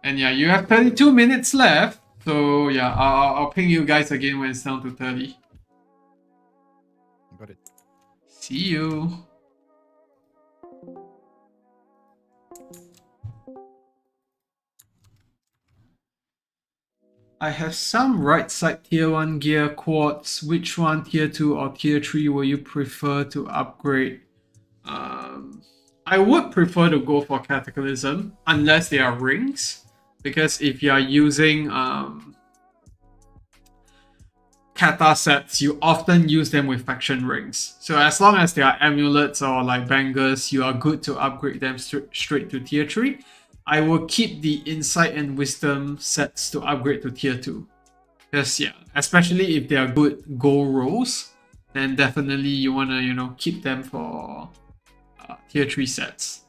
And yeah, you have 32 minutes left. So yeah, I'll ping you guys again when it's down to 30. Got it. See you. I have some right side tier 1 gear quartz. Which one, tier 2 or tier 3, will you prefer to upgrade? I would prefer to go for Cataclysm unless they are rings. Because if you are using kata sets, you often use them with faction rings. So as long as they are amulets or like bangers, you are good to upgrade them straight to tier 3. I will keep the insight and wisdom sets to upgrade to tier 2. Because yeah, especially if they are good gold rolls, then definitely you want to, keep them for tier 3 sets.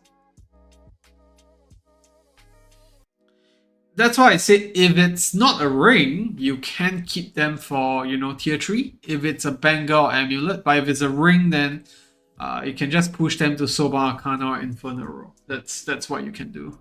That's why I say if it's not a ring, you can keep them for, tier 3. If it's a banger or amulet, but if it's a ring, then you can just push them to Soba Arcana or Inferno. That's what you can do.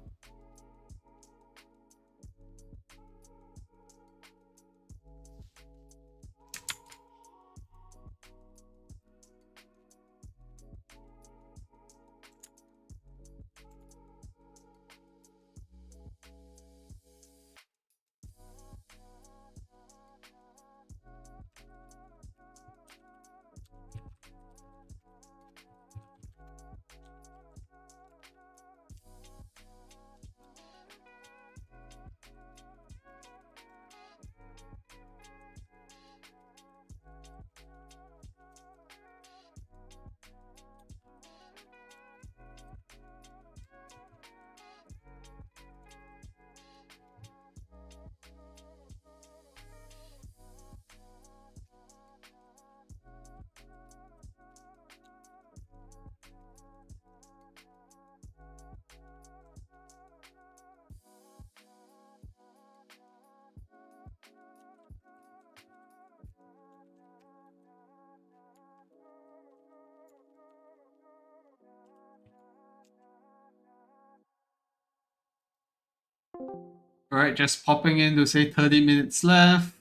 Alright, just popping in to say 30 minutes left.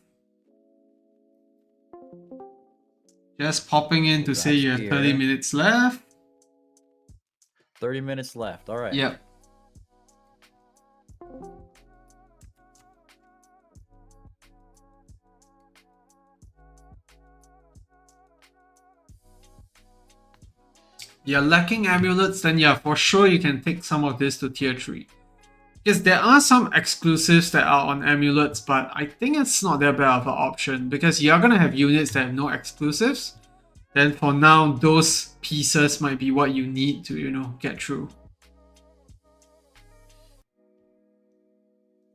Just popping in to say you have 30 minutes left. 30 minutes left. All right. Yep. You're lacking amulets, then yeah, for sure you can take some of this to tier 3. Because there are some exclusives that are on amulets, but I think it's not that bad of an option because you're gonna have units that have no exclusives. Then for now, those pieces might be what you need to, get through.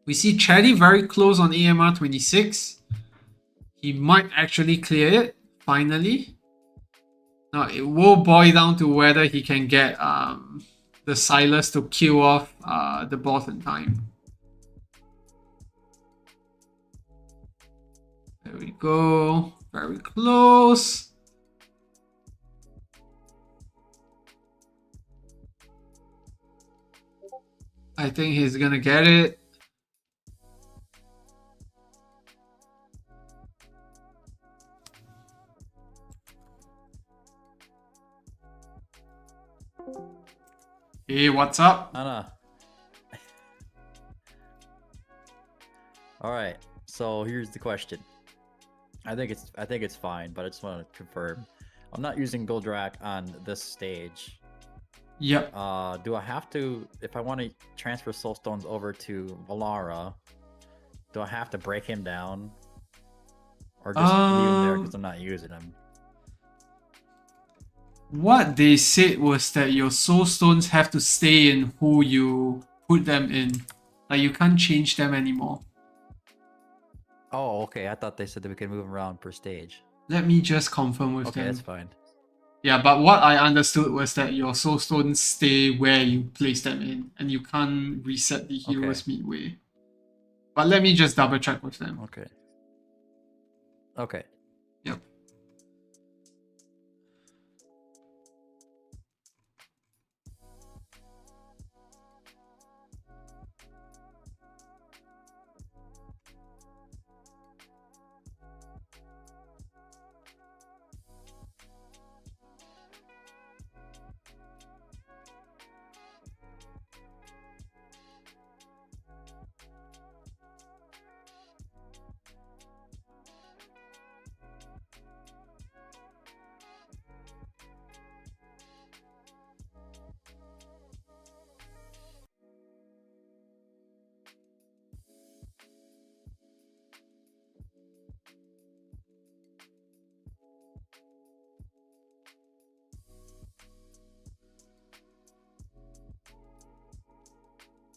We see Chatty very close on AMR 26. He might actually clear it, finally. Now, it will boil down to whether he can get the Silas to kill off the boss in time. There we go. Very close. I think he's gonna get it. Hey, what's up? Anna. All right. So here's the question. I think it's fine, but I just want to confirm. I'm not using Goldrak on this stage. Yep. Do I have to, if I want to transfer Soulstones over to Valara, do I have to break him down? or just leave them there because I'm not using them? What they said was that your soul stones have to stay in who you put them in. Like you can't change them anymore. Oh, okay. I thought they said that we could move them around per stage. Let me just confirm with Okay, them. that's fine. Yeah, but what I understood was that your soul stones stay where you place them in, and you can't reset the heroes midway. But let me just double check with them. Okay. Okay. Yep.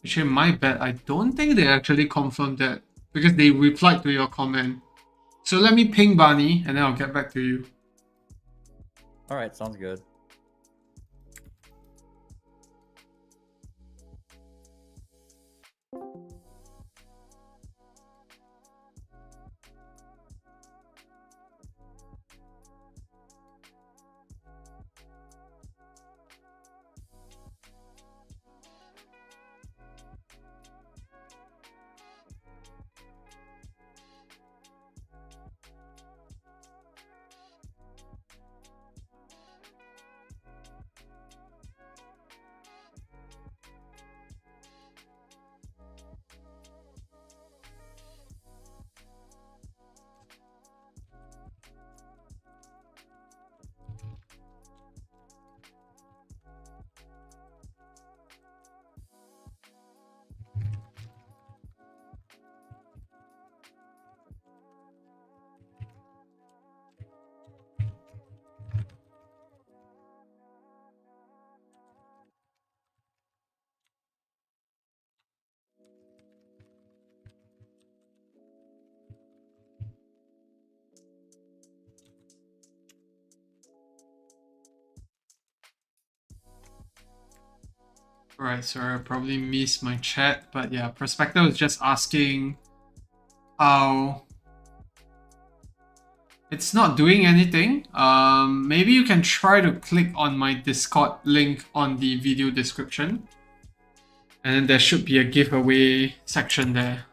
Actually, my bad. I don't think they actually confirmed that because they replied to your comment. So let me ping Barney and then I'll get back to you. All right, sounds good. Right, sorry, I probably missed my chat, but yeah, Prospector was just asking how it's not doing anything. Maybe you can try to click on my Discord link on the video description. And then there should be a giveaway section there.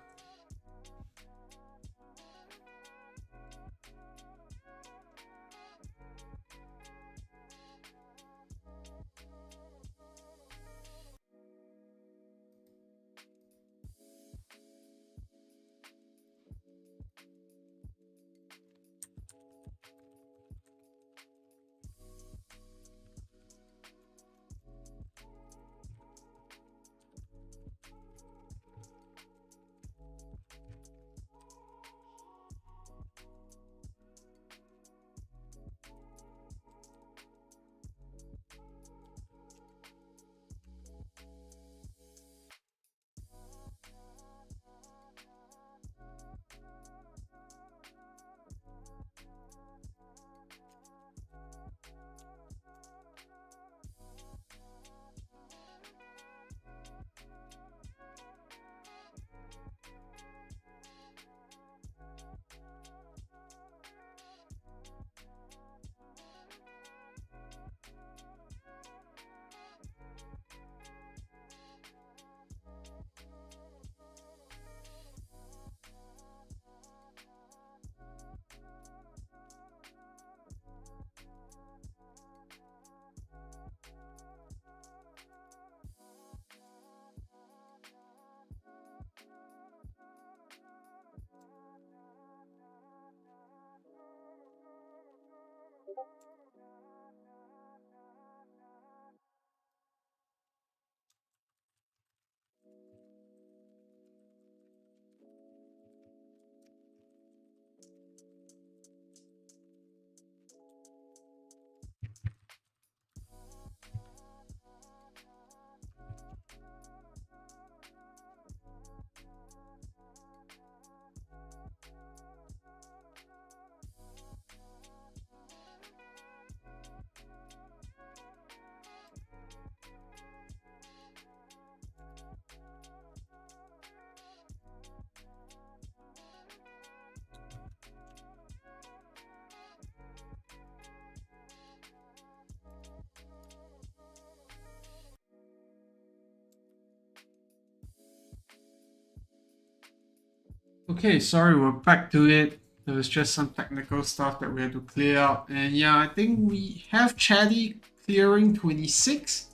Okay, sorry, we're back to it. There was just some technical stuff that we had to clear out. And yeah, I think we have Chatty clearing 26.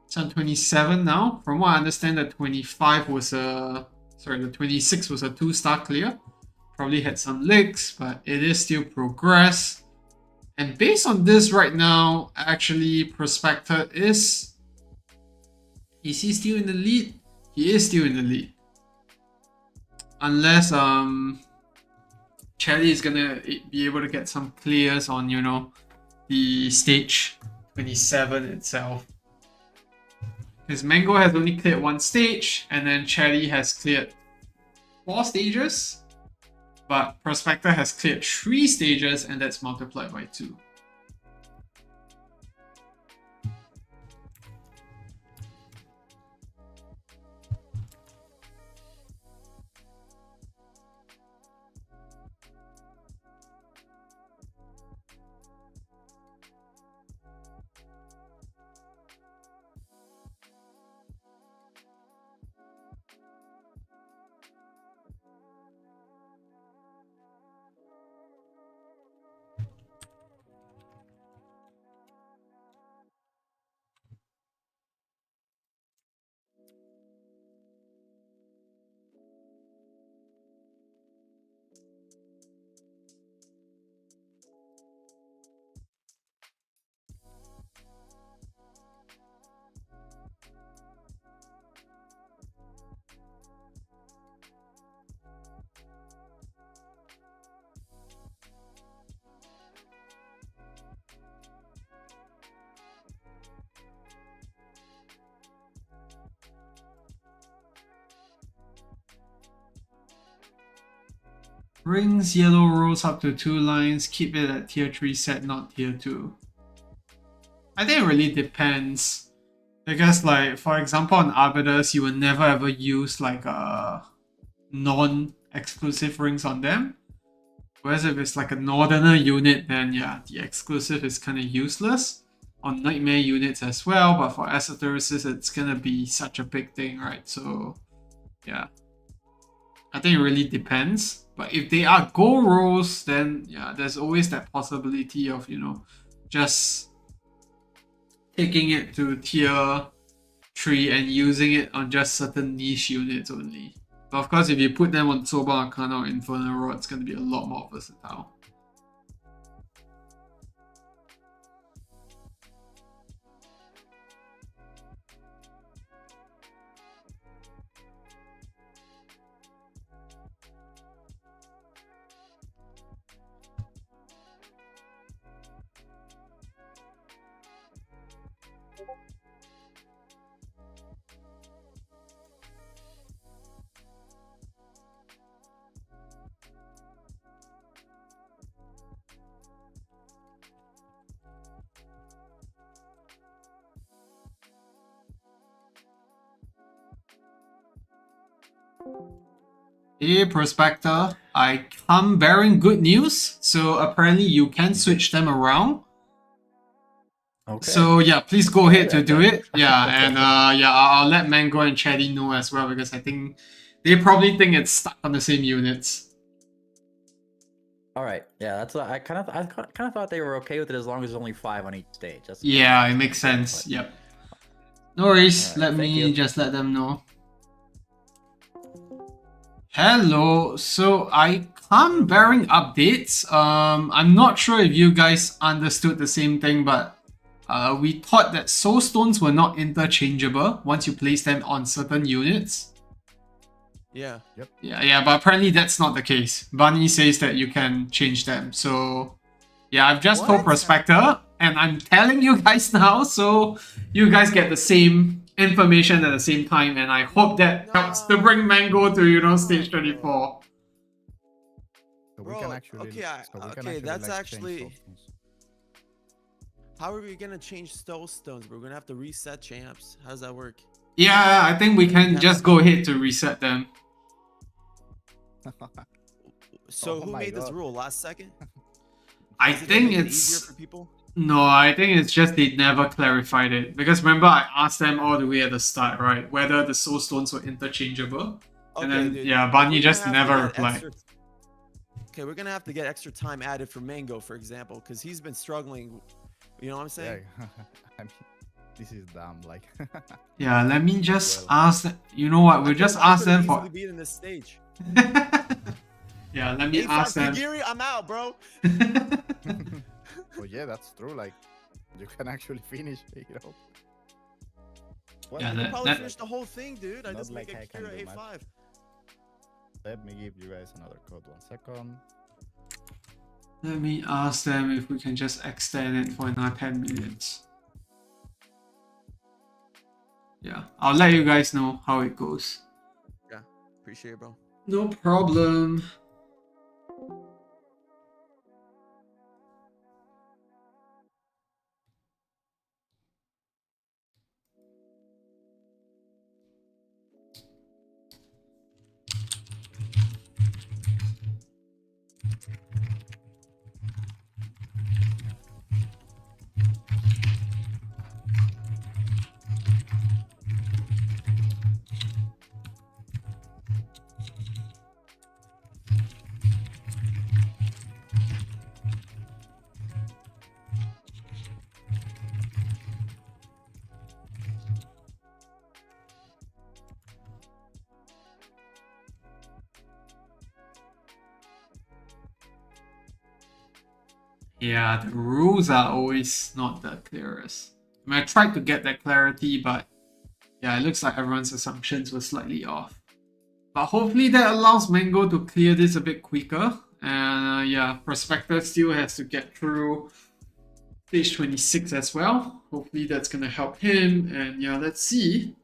It's on 27 now. From what I understand, the 25 was a... Sorry, the 26 was a 2-star clear. Probably had some leaks, but it is still progress. And based on this right now, actually, Prospector is... Is he still in the lead? He is still in the lead. Unless Chatty is gonna be able to get some clears on, you know, the stage 27 itself. Because Mango has only cleared 1 stage, and then Chatty has cleared 4 stages. But Prospector has cleared 3 stages, and that's multiplied by 2. Brings yellow rolls up to 2 lines, keep it at tier 3 set, not tier 2. I think it really depends. Because like, for example, on Arbiters, you will never ever use like non-exclusive rings on them. Whereas if it's like a Northerner unit, then yeah, the exclusive is kind of useless. On Nightmare units as well, but for Esotericis, it's gonna be such a big thing, right? So yeah. I think it really depends. But if they are gold rolls, then yeah, there's always that possibility of, you know, just taking it to tier 3 and using it on just certain niche units only. But of course, if you put them on Soba Arcana or Infernal Roar, it's going to be a lot more versatile. Hey Prospector, I come bearing good news. So apparently you can switch them around. Okay. So yeah, please go ahead to that do then. it. Yeah, and yeah, I'll let Mango and Chatty know as well because I think they probably think it's stuck on the same units. All right. Yeah, that's what I kind of thought they were okay with it as long as there's only 5 on each stage. That's Yeah, it makes sense. but- Yep. No worries. Alright, Let thank me you. just let them know. Hello. So I come bearing updates. I'm not sure if you guys understood the same thing, but we thought that soul stones were not interchangeable once you place them on certain units. Yeah. Yeah, but apparently that's not the case. Bunny says that you can change them. So yeah, I've just told What? Prospector, and I'm telling you guys now, so you guys get the same information at the same time, and I hope that helps to bring Mango to, you know, stage 24. So we Bro, can actually. okay, so that's change actually- those things. How are we gonna change soul stones? We're gonna have to reset champs. How does that work? Yeah, I think we can just go ahead to reset them. So Oh who my made this God. rule? Last second? I Is it to think make it easier it's... for people. No, I think it's just they never clarified it. Because remember, I asked them all the way at the start, right? Whether the soul stones were interchangeable. And Okay, then, dude. yeah, Bunny we're gonna just have to never get replied. extra- Okay, we're gonna have to get extra time added for Mango, for example, because he's been struggling. You know what I'm saying? Yeah, I mean, this is dumb. Like, Yeah, let me just Well. ask them. You know what? We'll just ask them for. easily beat in this stage. Yeah, let me A5 ask them. Kagiri, I'm out, bro. oh yeah, that's true. Like, you can actually finish. Well, Yeah, I that- could probably that- finish the whole thing, dude. I Not just like make I a can Kira do much. A5. Let me give you guys another code. 1 second. Let me ask them if we can just extend it for another 10 minutes. Yeah, I'll let you guys know how it goes. Appreciate it, bro. No problem. Yeah, the rules are always not the clearest. I mean, I tried to get that clarity, but yeah, it looks like everyone's assumptions were slightly off. But hopefully that allows Mango to clear this a bit quicker. And yeah, Prospector still has to get through stage 26 as well. Hopefully that's going to help him. And yeah, let's see.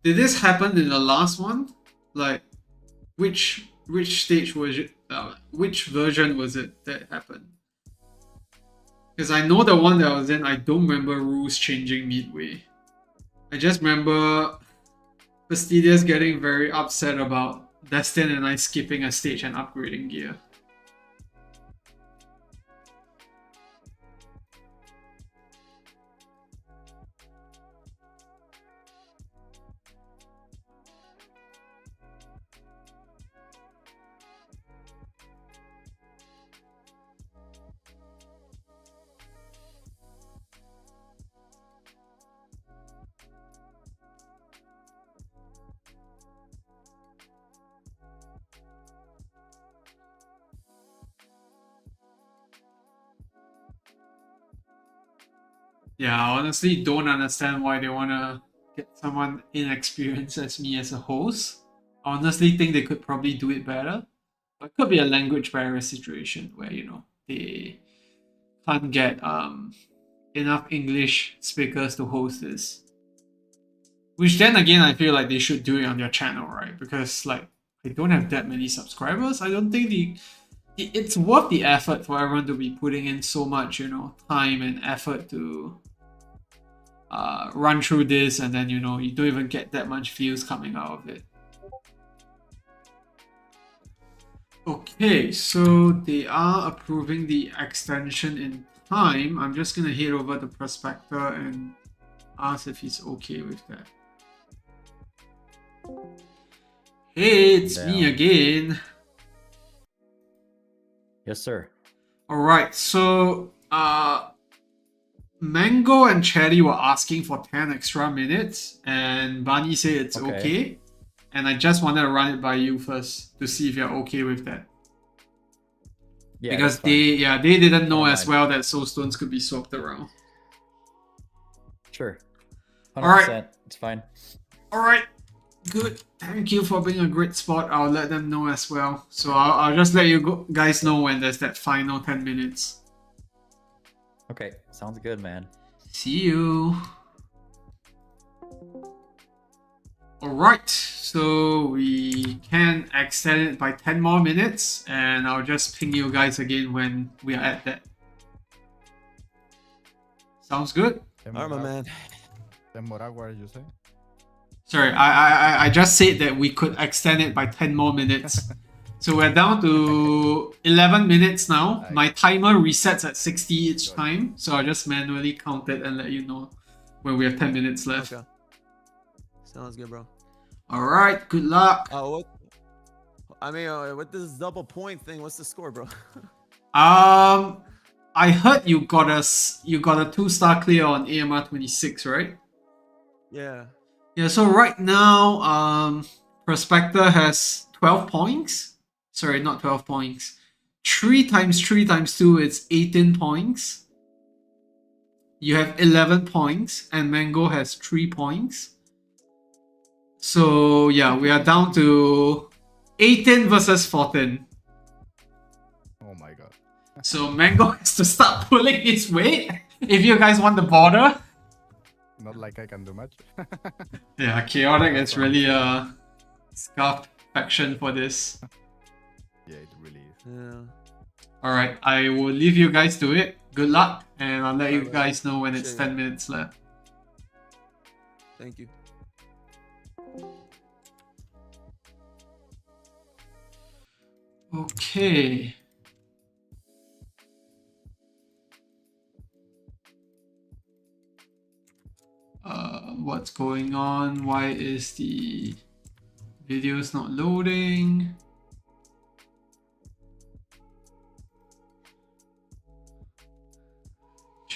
Did this happen in the last one? Like, which stage was it? Which version was it that happened? Because I know the one that I was in, I don't remember rules changing midway. I just remember Fastidious getting very upset about Destin and I skipping a stage and upgrading gear. Yeah, I honestly don't understand why they want to get someone inexperienced as me as a host. I honestly think they could probably do it better. But it could be a language barrier situation where, you know, they can't get enough English speakers to host this. Which then again, I feel like they should do it on their channel, right? Because like, they don't have that many subscribers. I don't think it's worth the effort for everyone to be putting in so much, you know, time and effort to run through this, and then, you know, you don't even get that much views coming out of it. Okay, so they are approving the extension in time. I'm just gonna head over to Prospector and ask if he's okay with that. Hey, it's me Damn. again. Yes, sir. Alright, so Mango and Cherry were asking for 10 extra minutes, and Bunny said it's Okay. okay. And I just wanted to run it by you first to see if you're okay with that. Yeah, Because that's fine. they didn't know don't as mind. well that soul stones could be swapped around. Sure. 100%. Alright. It's fine. Alright, good. Thank you for being a great spot. I'll let them know as well. So I'll just let you guys know when there's that final 10 minutes. Okay, sounds good, man. See you. Alright, so we can extend it by 10 more minutes, and I'll just ping you guys again when we are at that. Sounds good? Alright, my man. Temora, what did you say? Sorry, I just said that we could extend it by 10 more minutes. So we're down to 11 minutes now. My timer resets at 60 each time, so I'll just manually count it and let you know when we have 10 minutes left. Okay. Sounds good, bro. Alright, good luck. What? I mean, with this double point thing, what's the score, bro? I heard you got a 2-star clear on AMR 26, right? Yeah. Yeah, so right now, Prospector has 12 points. Sorry, not 12 points. 3 times 3 times 2, it's 18 points. You have 11 points, and Mango has 3 points. So, yeah, we are down to 18 versus 14. Oh my god. So, Mango has to start pulling his weight if you guys want the border. Not like I can do much. Yeah, Chaotic is really a scuffed faction for this. Yeah, it really is. Yeah. Alright, I will leave you guys to it. Good luck, and I'll let you Alright, guys know when it's appreciate 10 minutes left. Thank you. Okay. What's going on? Why is the videos not loading?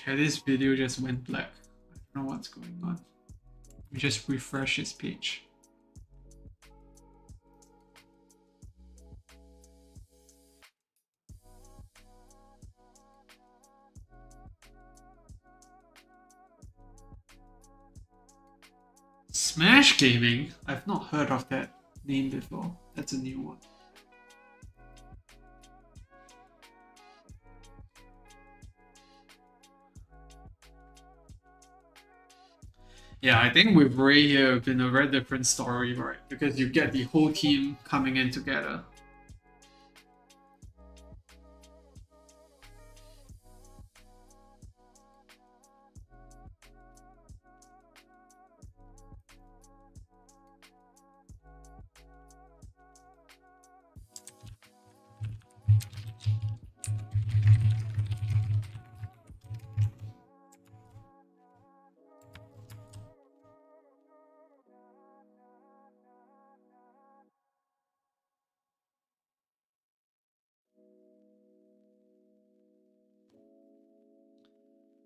This video just went black. I don't know what's going on. We just refresh this page. Smash Gaming? I've not heard of that name before. That's a new one. Yeah, I think with Ray here, it's been a very different story, right? Because you get the whole team coming in together.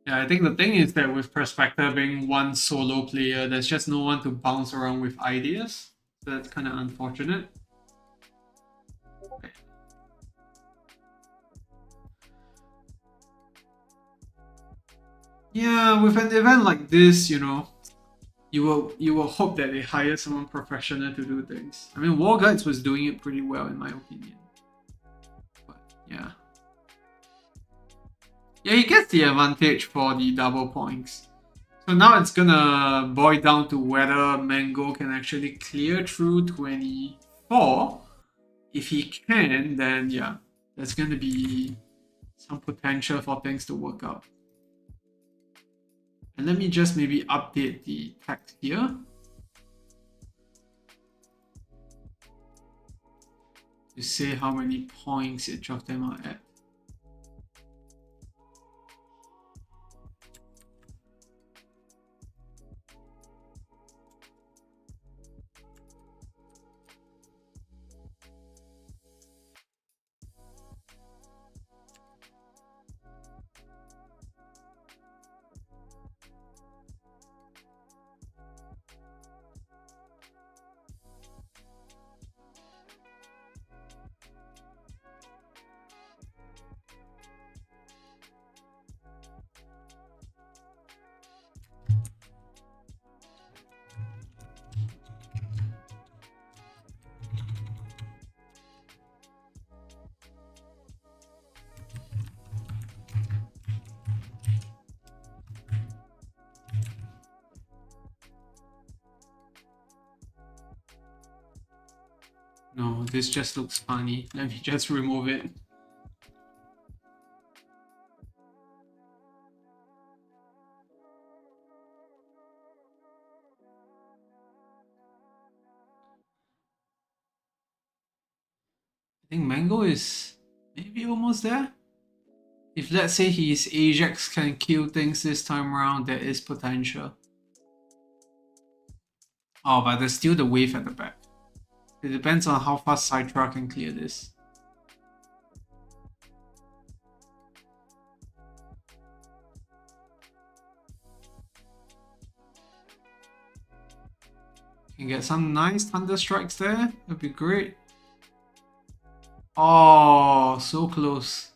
Yeah, I think the thing is that with Perspective being one solo player, there's just no one to bounce around with ideas. So that's kind of unfortunate. Yeah, with an event like this, you know, you will hope that they hire someone professional to do things. I mean, War Guides was doing it pretty well in my opinion. But yeah. Yeah, he gets the advantage for the double points. So now it's gonna boil down to whether Mango can actually clear through 24. If he can, then yeah, there's gonna be some potential for things to work out. And let me just maybe update the text here. To say how many points each of them are at. No, this just looks funny. Let me just remove it. I think Mango is maybe almost there. If let's say his Ajax can kill things this time around, there is potential. Oh, but there's still the wave at the back. It depends on how fast Sidra can clear this. Can get some nice thunder strikes there. That'd be great. Oh, so close.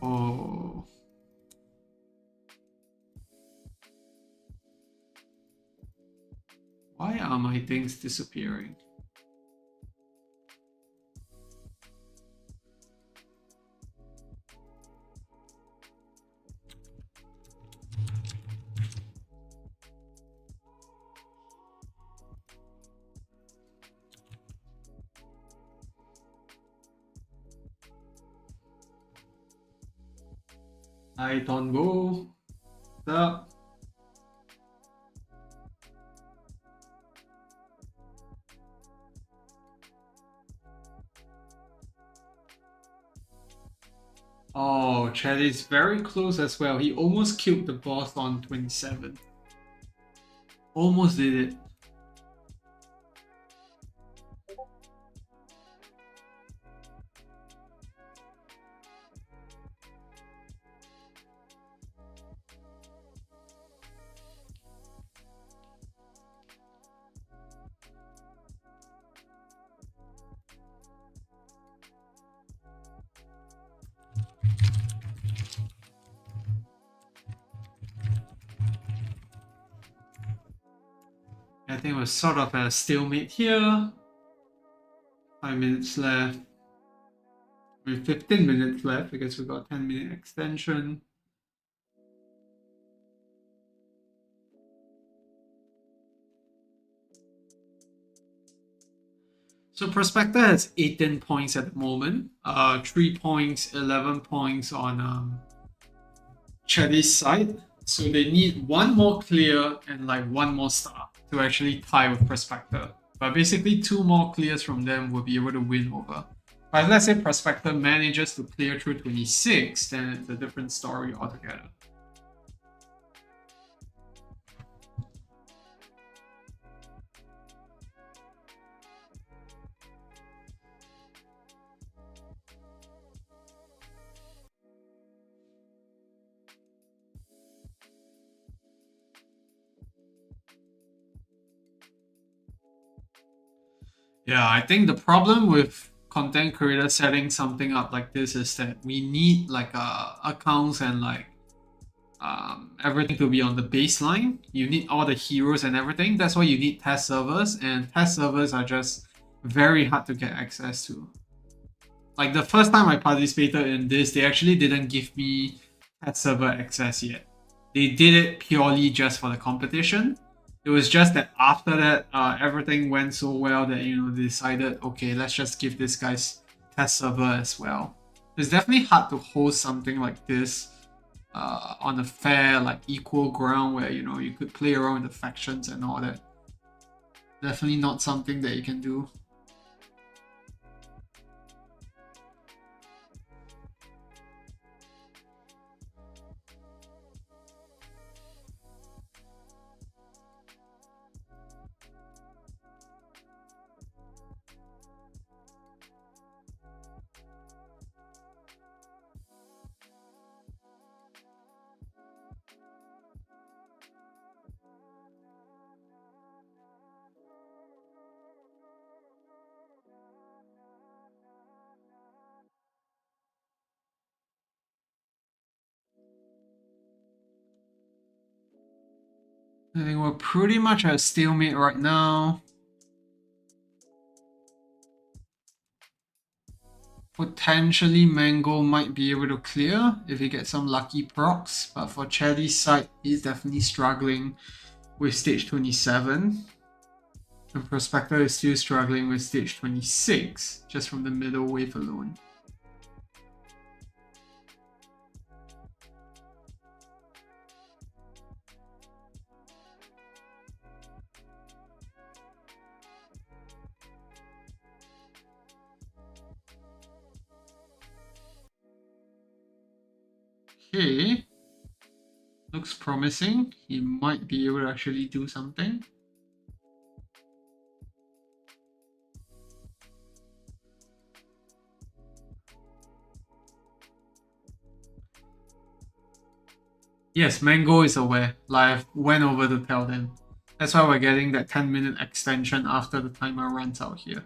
Oh. Why are my things disappearing? I don't go. Stop. Oh, Chad is very close as well. He almost killed the boss on 27. Almost did it. I think we're sort of at a stalemate here. 5 minutes left. With 15 minutes left because we got 10-minute extension. So Prospector has 18 points at the moment. 3 points, 11 points on Chelly's side. So they need one more clear and like one more star to actually tie with Prospector. But basically 2 more clears from them will be able to win over. But let's say Prospector manages to clear through 26, then it's a different story altogether. Yeah, I think the problem with content creator setting something up like this is that we need like accounts and like everything to be on the baseline. You need all the heroes and everything. That's why you need test servers, and test servers are just very hard to get access to. Like the first time I participated in this, they actually didn't give me test server access yet. They did it purely just for the competition. It was just that after that, everything went so well that, you know, they decided, okay, let's just give this guy's test server as well. It's definitely hard to host something like this on a fair, like equal ground where, you know, you could play around with the factions and all that. Definitely not something that you can do. I think we're pretty much at a stalemate right now. Potentially Mango might be able to clear if he gets some lucky procs, but for Chelly's side, he's definitely struggling with stage 27. And Prospector is still struggling with stage 26, just from the middle wave alone. Okay. Looks promising. He might be able to actually do something. Yes, Mango is aware. Like, I went over to tell them. That's why we're getting that 10-minute extension after the timer runs out here.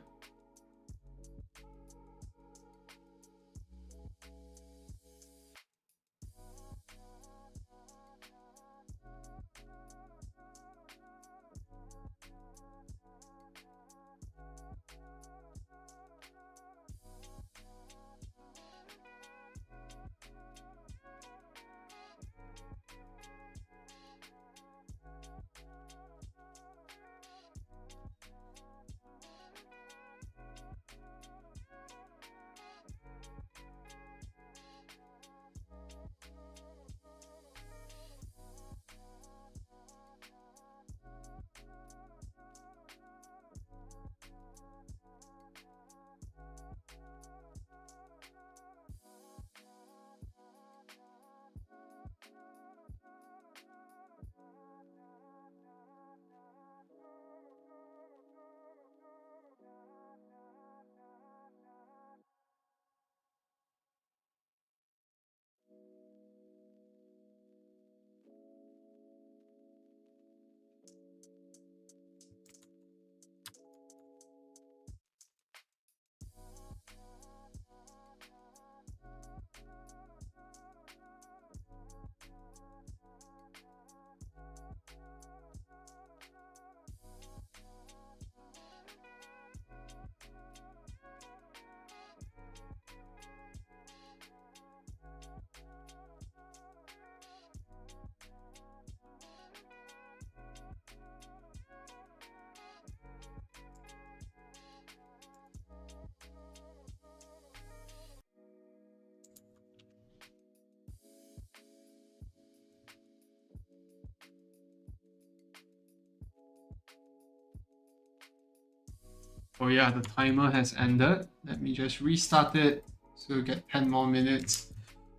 Oh yeah, the timer has ended. Let me just restart it so we get 10 more minutes.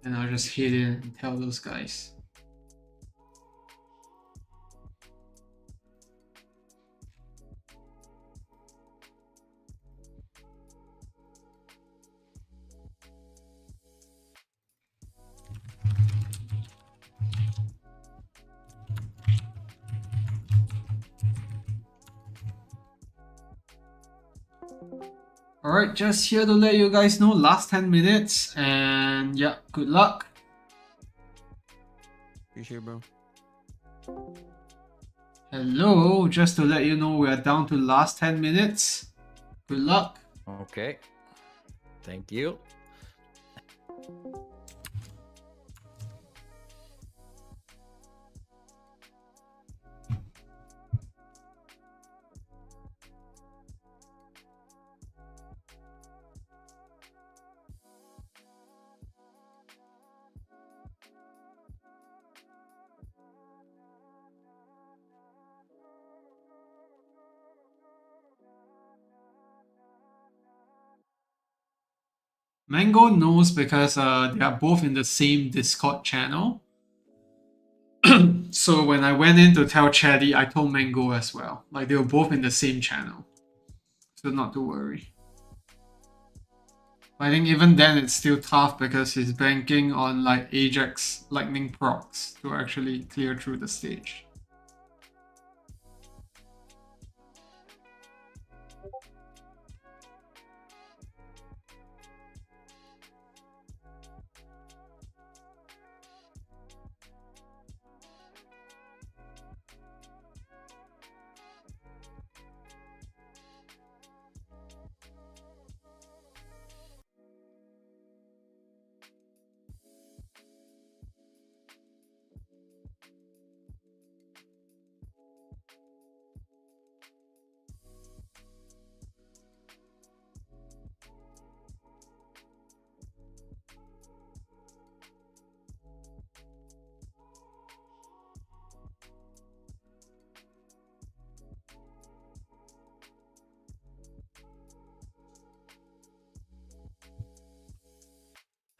And I'll just hit in and tell those guys. Alright, just here to let you guys know, last 10 minutes, and yeah, good luck. Appreciate it, bro. Hello, just to let you know, we are down to last 10 minutes. Good luck. Okay. Thank you. Mango knows because they are both in the same Discord channel. So when I went in to tell Chatty, I told Mango as well. Like, they were both in the same channel. So not to worry. I think even then it's still tough because he's banking on like Ajax lightning procs to actually clear through the stage.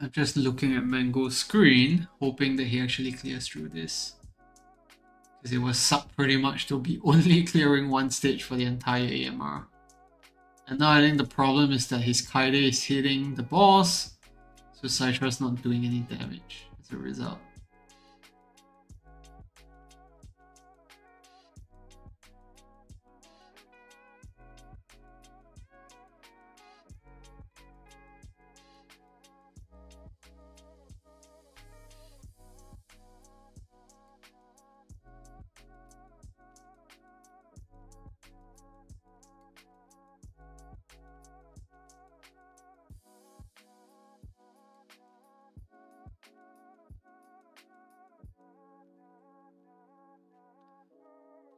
I'm just looking at Mango's screen, hoping that he actually clears through this. Because it was sucked pretty much to be only clearing one stage for the entire AMR. And now I think the problem is that his Kaide is hitting the boss, so Cytra's not doing any damage as a result.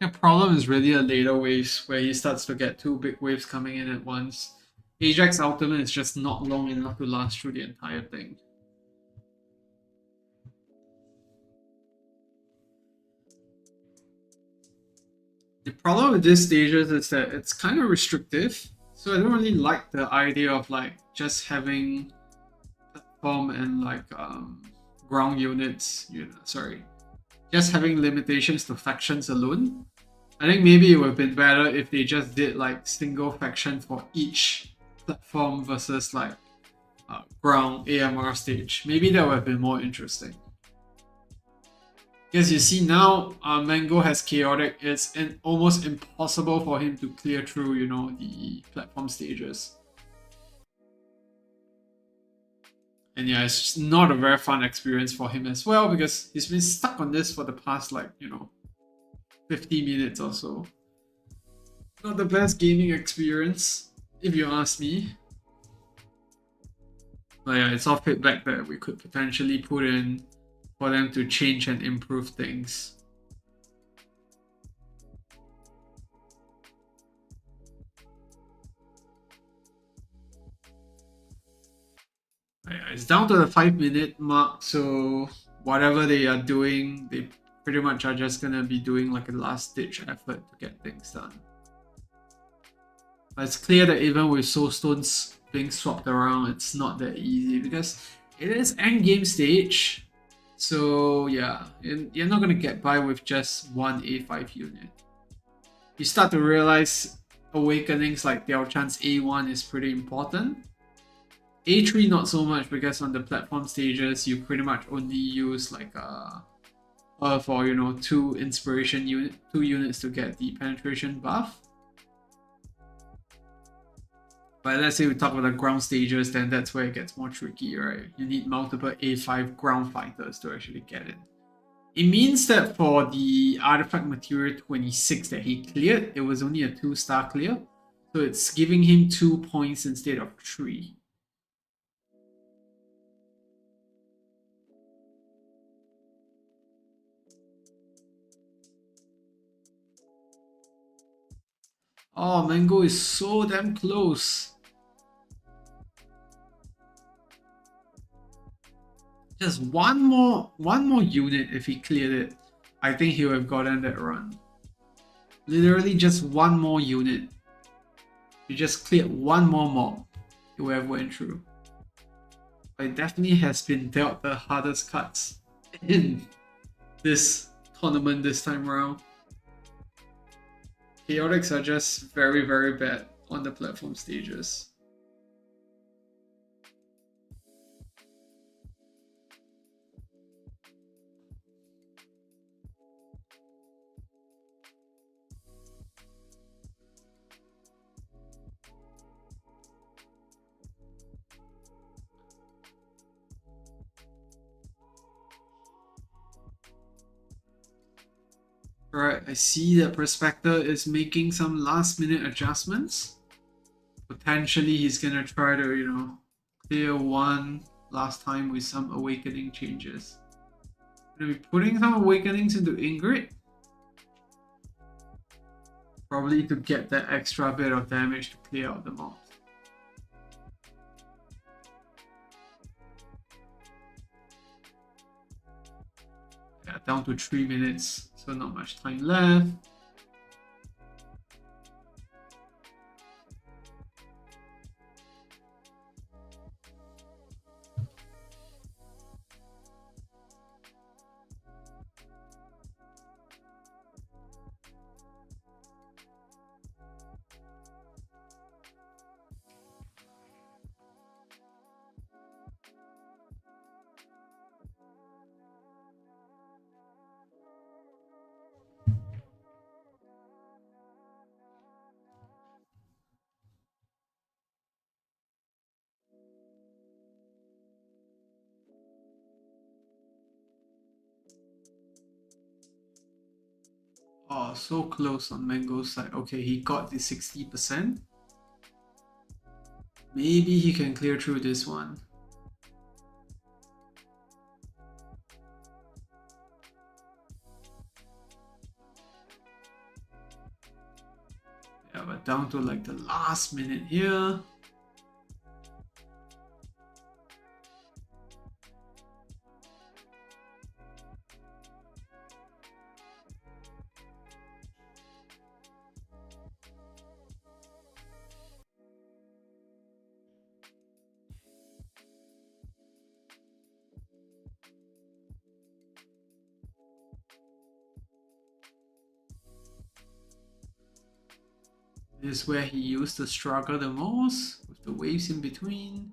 The problem is really a later waves where he starts to get two big waves coming in at once. Ajax ultimate is just not long enough to last through the entire thing. The problem with these stages is that it's kind of restrictive, so I don't really like the idea of like just having platform and like ground units, just having limitations to factions alone. I think maybe it would have been better if they just did like single faction for each platform versus like ground AMR stage. Maybe that would have been more interesting. Because you see now, Mango has chaotic. It's almost impossible for him to clear through, the platform stages. And yeah, it's just not a very fun experience for him as well because he's been stuck on this for the past 50 minutes or so. Not the best gaming experience, if you ask me. But yeah, it's all feedback that we could potentially put in for them to change and improve things. It's down to the 5-minute mark, so whatever they are doing, they pretty much are just gonna be doing like a last ditch effort to get things done. But it's clear that even with soul stones being swapped around, it's not that easy because it is endgame stage. So yeah, you're not gonna get by with just one A5 unit. You start to realize awakenings like Diao Chan's A1 is pretty important. A3 not so much because on the platform stages you pretty much only use like for two units to get the penetration buff. But let's say we talk about the ground stages, then that's where it gets more tricky, right? You need multiple A5 ground fighters to actually get it. It means that for the artifact material 26 that he cleared, it was only a 2-star clear. So it's giving him 2 points instead of 3. Oh, Mango is so damn close. Just one more unit if he cleared it, I think he would have gotten that run. Literally just one more unit. He just cleared one more mob, he would have went through. But it definitely has been dealt the hardest cards in this tournament this time around. Chaotics are just very, very bad on the platform stages. Alright, I see that Prospector is making some last minute adjustments. Potentially he's gonna try to, clear one last time with some awakening changes. Gonna be putting some awakenings into Ingrid. Probably to get that extra bit of damage to clear out the mobs. Yeah, down to 3 minutes, so not much time left. Oh, so close on Mango's side. Okay, he got the 60%. Maybe he can clear through this one. Yeah, but down to like the last minute here. This is where he used to struggle the most, with the waves in between.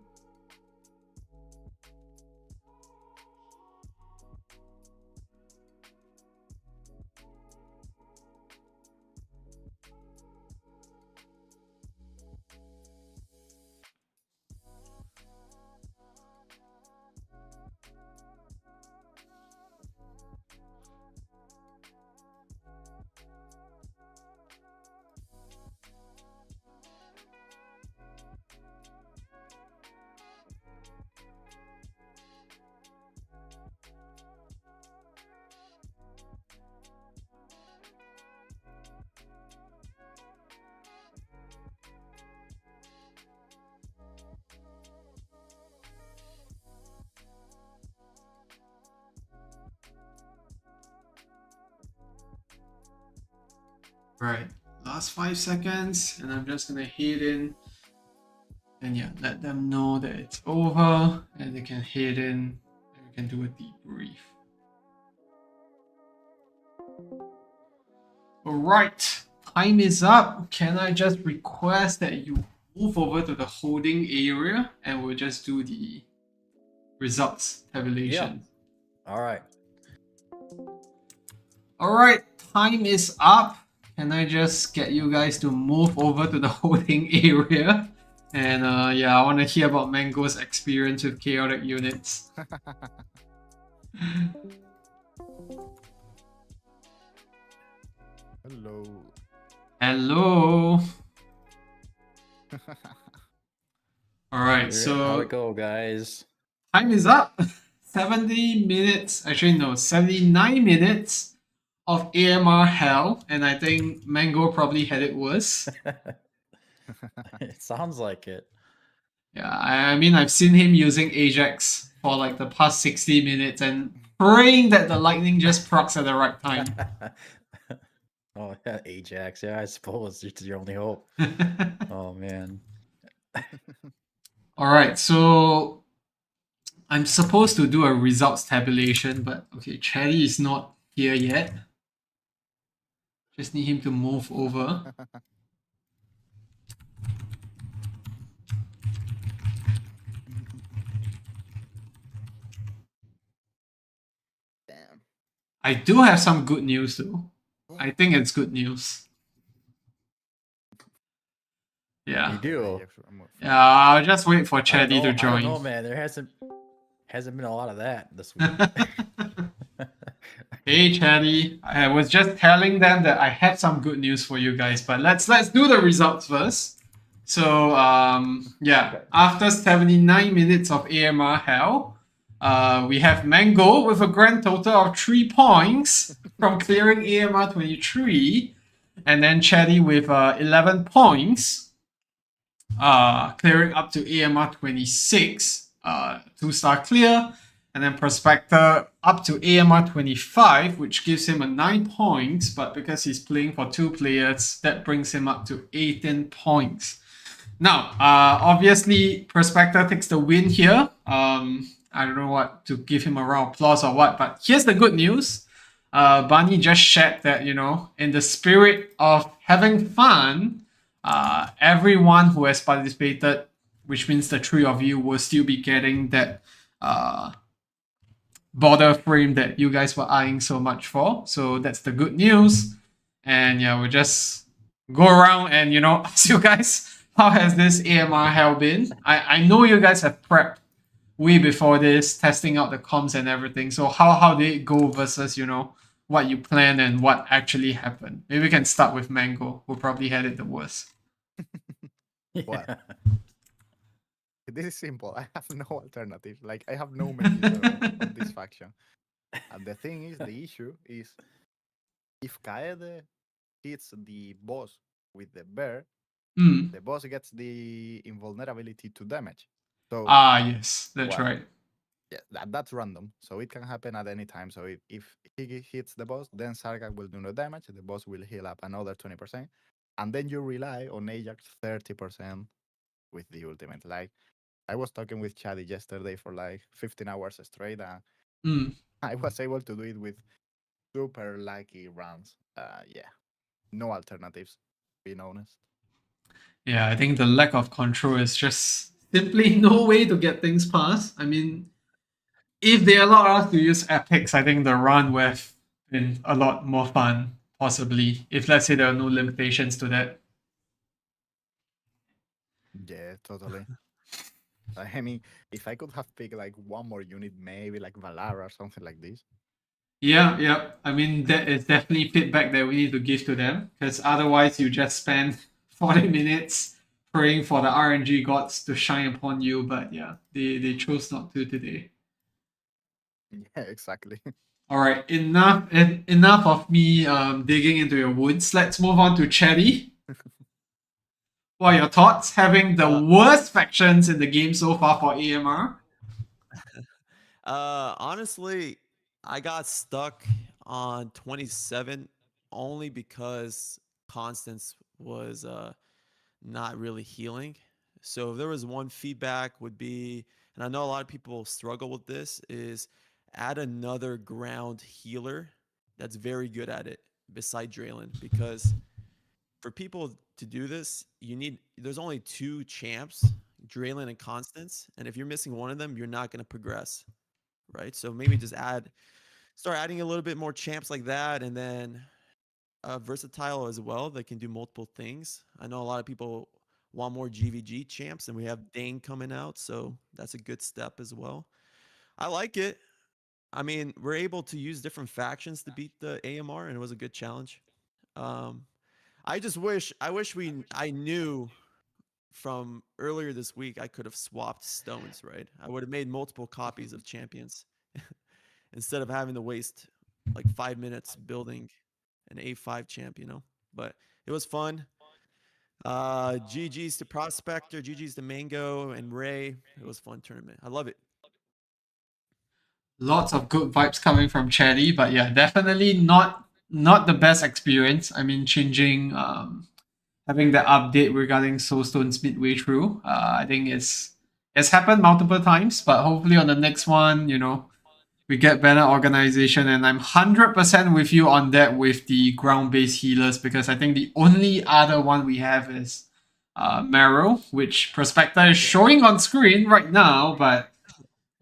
Right, last 5 seconds, and I'm just gonna hit in. And yeah, let them know that it's over, and they can head in, and we can do a debrief. Alright, time is up. Can I just request that you move over to the holding area, and we'll just do the results tabulation. All right. Alright, time is up. Can I just get you guys to move over to the holding area? And yeah, I want to hear about Mango's experience with chaotic units. Hello. Hello. Alright, How so it go, guys? time is up. 70 minutes, actually no, 79 minutes of AMR hell, and I think Mango probably had it worse. It sounds like it. Yeah, I mean, I've seen him using Ajax for like the past 60 minutes and praying that the lightning just procs at the right time. Oh, yeah, Ajax. Yeah, I suppose it's your only hope. Oh man. Alright, so I'm supposed to do a results tabulation, but okay, Chatty is not here yet. Just need him to move over. Damn. I do have some good news though. I think it's good news. Yeah. You do. Yeah, I'll just wait for Chatty to I don't know, join. man. There hasn't been a lot of that this week. Hey Chatty, I was just telling them that I had some good news for you guys, but let's do the results first. So yeah, after 79 minutes of AMR hell, we have Mango with a grand total of 3 points from clearing AMR 23, and then Chatty with 11 points, clearing up to AMR 26, 2-star clear. And then Prospector up to AMR 25, which gives him a 9 points, but because he's playing for 2 players, that brings him up to 18 points. Now, obviously, Prospector takes the win here. I don't know what to give him a round of applause or what, but here's the good news. Bunny just shared that, you know, in the spirit of having fun, everyone who has participated, which means the 3 of you, will still be getting that border frame that you guys were eyeing so much for. So that's the good news. And yeah, we'll just go around and, you know, ask you guys, how has this AMR hell been? I know you guys have prepped way before this, testing out the comms and everything. So how did it go versus, you know, what you planned and what actually happened. Maybe we can start with Mango, who probably had it the worst. Well, Yeah. this is simple. I have no alternative. Like I have no mages on this faction. And the thing is, the issue is if Kaede hits the boss with the bear, Hmm. the boss gets the invulnerability to damage. So Ah, yes, that's well, right. yeah, that's random. So it can happen at any time. So if he hits the boss, then Sarga will do no damage. The boss will heal up another 20%. And then you rely on Ajax 30% with the ultimate. Like I was talking with Chaddy yesterday for like 15 hours straight, and Hmm. I was able to do it with super lucky runs. Yeah, no alternatives, being honest. Yeah, I think the lack of control is just simply no way to get things past. I mean, if they allow us to use epics, I think the run would have been a lot more fun, possibly, if let's say there are no limitations to that. Yeah, totally. I mean, if I could have picked like one more unit, maybe like Valara or something like this. Yeah, yeah. I mean, that is definitely feedback that we need to give to them because otherwise, you just spend 40 minutes praying for the RNG gods to shine upon you. But yeah, they chose not to today. Yeah, exactly. All right, enough of me digging into your wounds. Let's move on to Chetty. What are your thoughts having the Uh, worst factions in the game so far for AMR? Honestly, I got stuck on 27 only because Constance was not really healing. So if there was one feedback would be, and I know a lot of people struggle with this, is add another ground healer that's very good at it beside Draylen, because for people to do this, there's only two champs, Draylen and Constance, and if you're missing one of them, you're not going to progress, right? So maybe just start adding a little bit more champs like that, and then versatile as well that can do multiple things. I know a lot of people want more GVG champs, and we have Dane coming out, so that's a good step as well. I like it. I mean, we're able to use different factions to beat the AMR, and it was a good challenge. Um, I knew from earlier this week I could have swapped stones, right? I would have made multiple copies of champions instead of having to waste like 5 minutes building an A5 champ, you know. But it was fun. GG's to Prospector, GG's to Mango and Ray. It was a fun tournament. I love it. Lots of good vibes coming from Chetty, but yeah, definitely not the best experience. I mean, changing having the update regarding Soulstones midway through. I think it's happened multiple times, but hopefully on the next one, we get better organization. And I'm 100% with you on that with the ground based healers because I think the only other one we have is Marrow, which Prospector is Yeah. showing on screen right now, but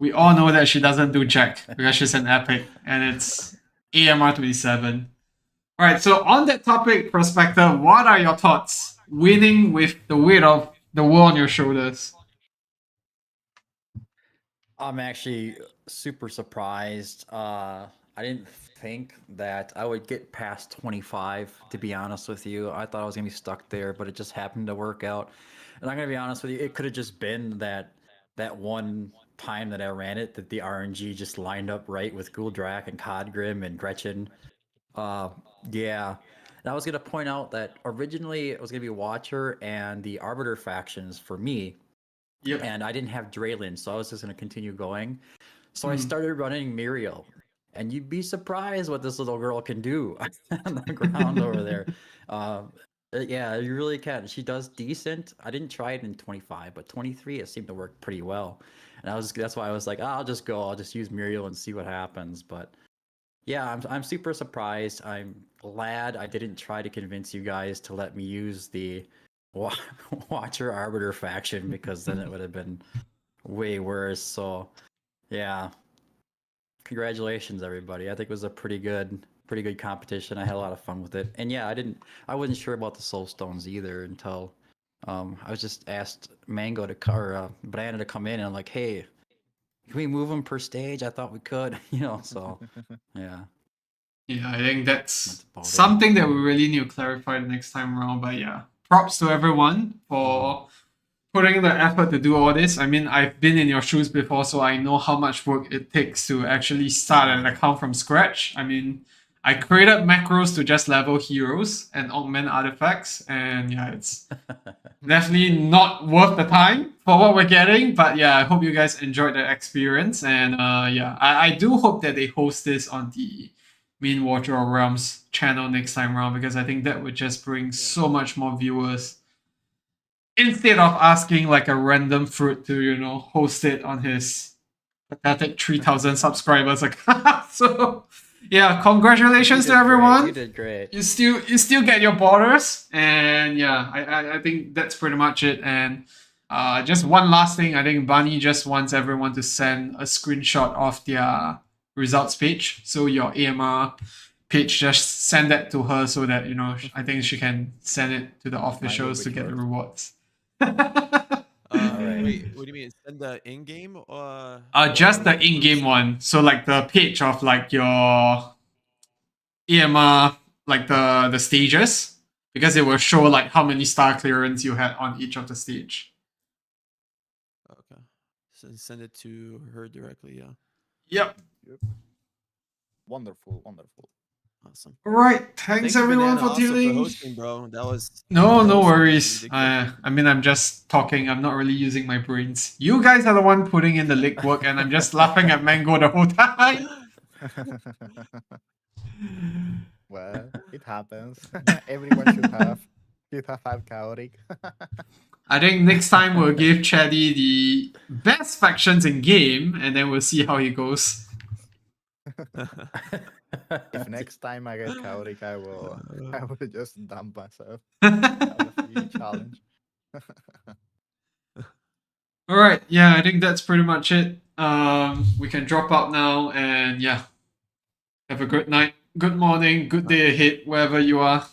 we all know that she doesn't do jack because she's an epic and it's AMR 27. All right, so on that topic, Prospector, what are your thoughts? Winning with the weight of the world on your shoulders. I'm actually super surprised. I didn't think that I would get past 25, to be honest with you. I thought I was going to be stuck there, but it just happened to work out. And I'm going to be honest with you, it could have just been that one time that I ran it, that the RNG just lined up right with Gul'Drak and Codgrim and Gretchen. Uh, yeah. And I was going to point out that originally it was going to be Watcher and the Arbiter factions for me, Yep. and I didn't have Draylen, so I was just going to continue going. So I Hmm. started running Muriel, and you'd be surprised what this little girl can do on the ground over there. Yeah, you really can. She does decent. I didn't try it in 25, but 23 it seemed to work pretty well. And that's why I was like, I'll just go. I'll just use Muriel and see what happens. But yeah, I'm super surprised. I'm glad I didn't try to convince you guys to let me use the Watcher Arbiter faction, because then it would have been way worse. So yeah, congratulations everybody. I think it was a pretty good competition. I had a lot of fun with it. And yeah, I wasn't sure about the soul stones either until I was just asked Mango or Brandon to come in, and I'm like, hey, can we move them per stage? I thought we could, so yeah. Yeah, I think that's That's about it. something that we really need to clarify the next time around. But yeah, props to everyone for putting the effort to do all this. I mean, I've been in your shoes before, so I know how much work it takes to actually start an account from scratch. I mean, I created macros to just level heroes and augment artifacts, and yeah, it's definitely not worth the time for what we're getting. But yeah, I hope you guys enjoyed the experience, and yeah, I do hope that they host this on the main Watcher of Realms channel next time around, because I think that would just bring so much more viewers instead of asking like a random fruit to, you know, host it on his pathetic 3,000 subscribers account. So yeah, congratulations to everyone. You did great. You still get your borders, and yeah, I think that's pretty much it. And just one last thing, I think Bunny just wants everyone to send a screenshot of their results page. So your AMR page, just send that to her so that, you know, I think she can send it to the officials to get the rewards. Alright. Wait, what do you mean? Send the in-game? Just the in-game one. So like the page of like your AMR, like the stages, because it will show like how many star clearance you had on each of the stage. Okay. Send it to her directly. Yeah. Yep. Wonderful, wonderful. Awesome. All right. Thanks you, everyone Banana, for also tuning. for hosting, bro. No was worries. ridiculous. I mean, I'm just talking. I'm not really using my brains. You guys are the one putting in the leg work, and I'm just laughing at Mango the whole time. Well, it happens. Everyone should have chaotic. I think next time we'll give Chaddy the best factions in game, and then we'll see how he goes. If next time I get chaotic, I will just dump myself. Have a free challenge. All right, yeah, I think that's pretty much it. We can drop out now, and yeah, have a good night, good morning, good day ahead, wherever you are.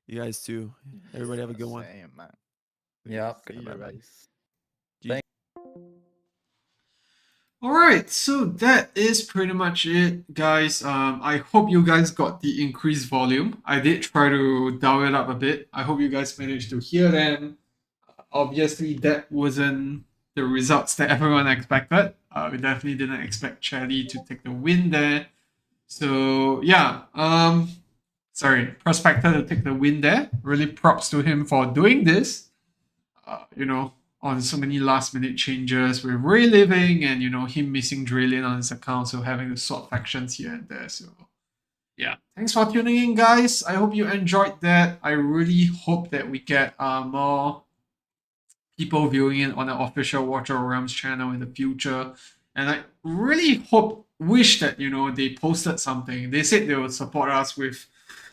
You guys too. Everybody have a good one. Same, man. Yep. See you Bye-bye. guys. All right, so that is pretty much it, guys. I hope you guys got the increased volume. I did try to dial it up a bit. I hope you guys managed to hear them. Obviously, that wasn't the results that everyone expected. We definitely didn't expect Charlie to take the win there. So yeah, sorry, Prospector to take the win there. Really props to him for doing this. You know, on so many last minute changes with reliving and, you know, him missing Drillin on his account, so having to sort factions here and there. So yeah, thanks for tuning in, guys. I hope you enjoyed that. I really hope that we get more people viewing it on the official Watcher of Realms channel in the future. And I really wish that, you know, they posted something. They said they would support us with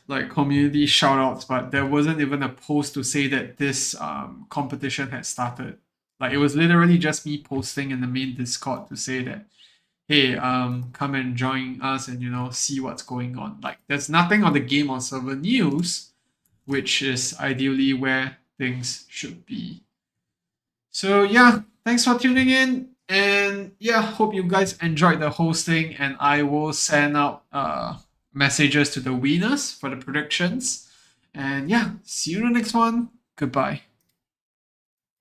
like community shoutouts, but there wasn't even a post to say that this competition had started. Like, it was literally just me posting in the main Discord to say that, hey, come and join us and, you know, see what's going on. Like, there's nothing on the game or server news, which is ideally where things should be. So yeah, thanks for tuning in, and yeah, hope you guys enjoyed the hosting, and I will send out messages to the winners for the predictions. And yeah, see you in the next one. Goodbye.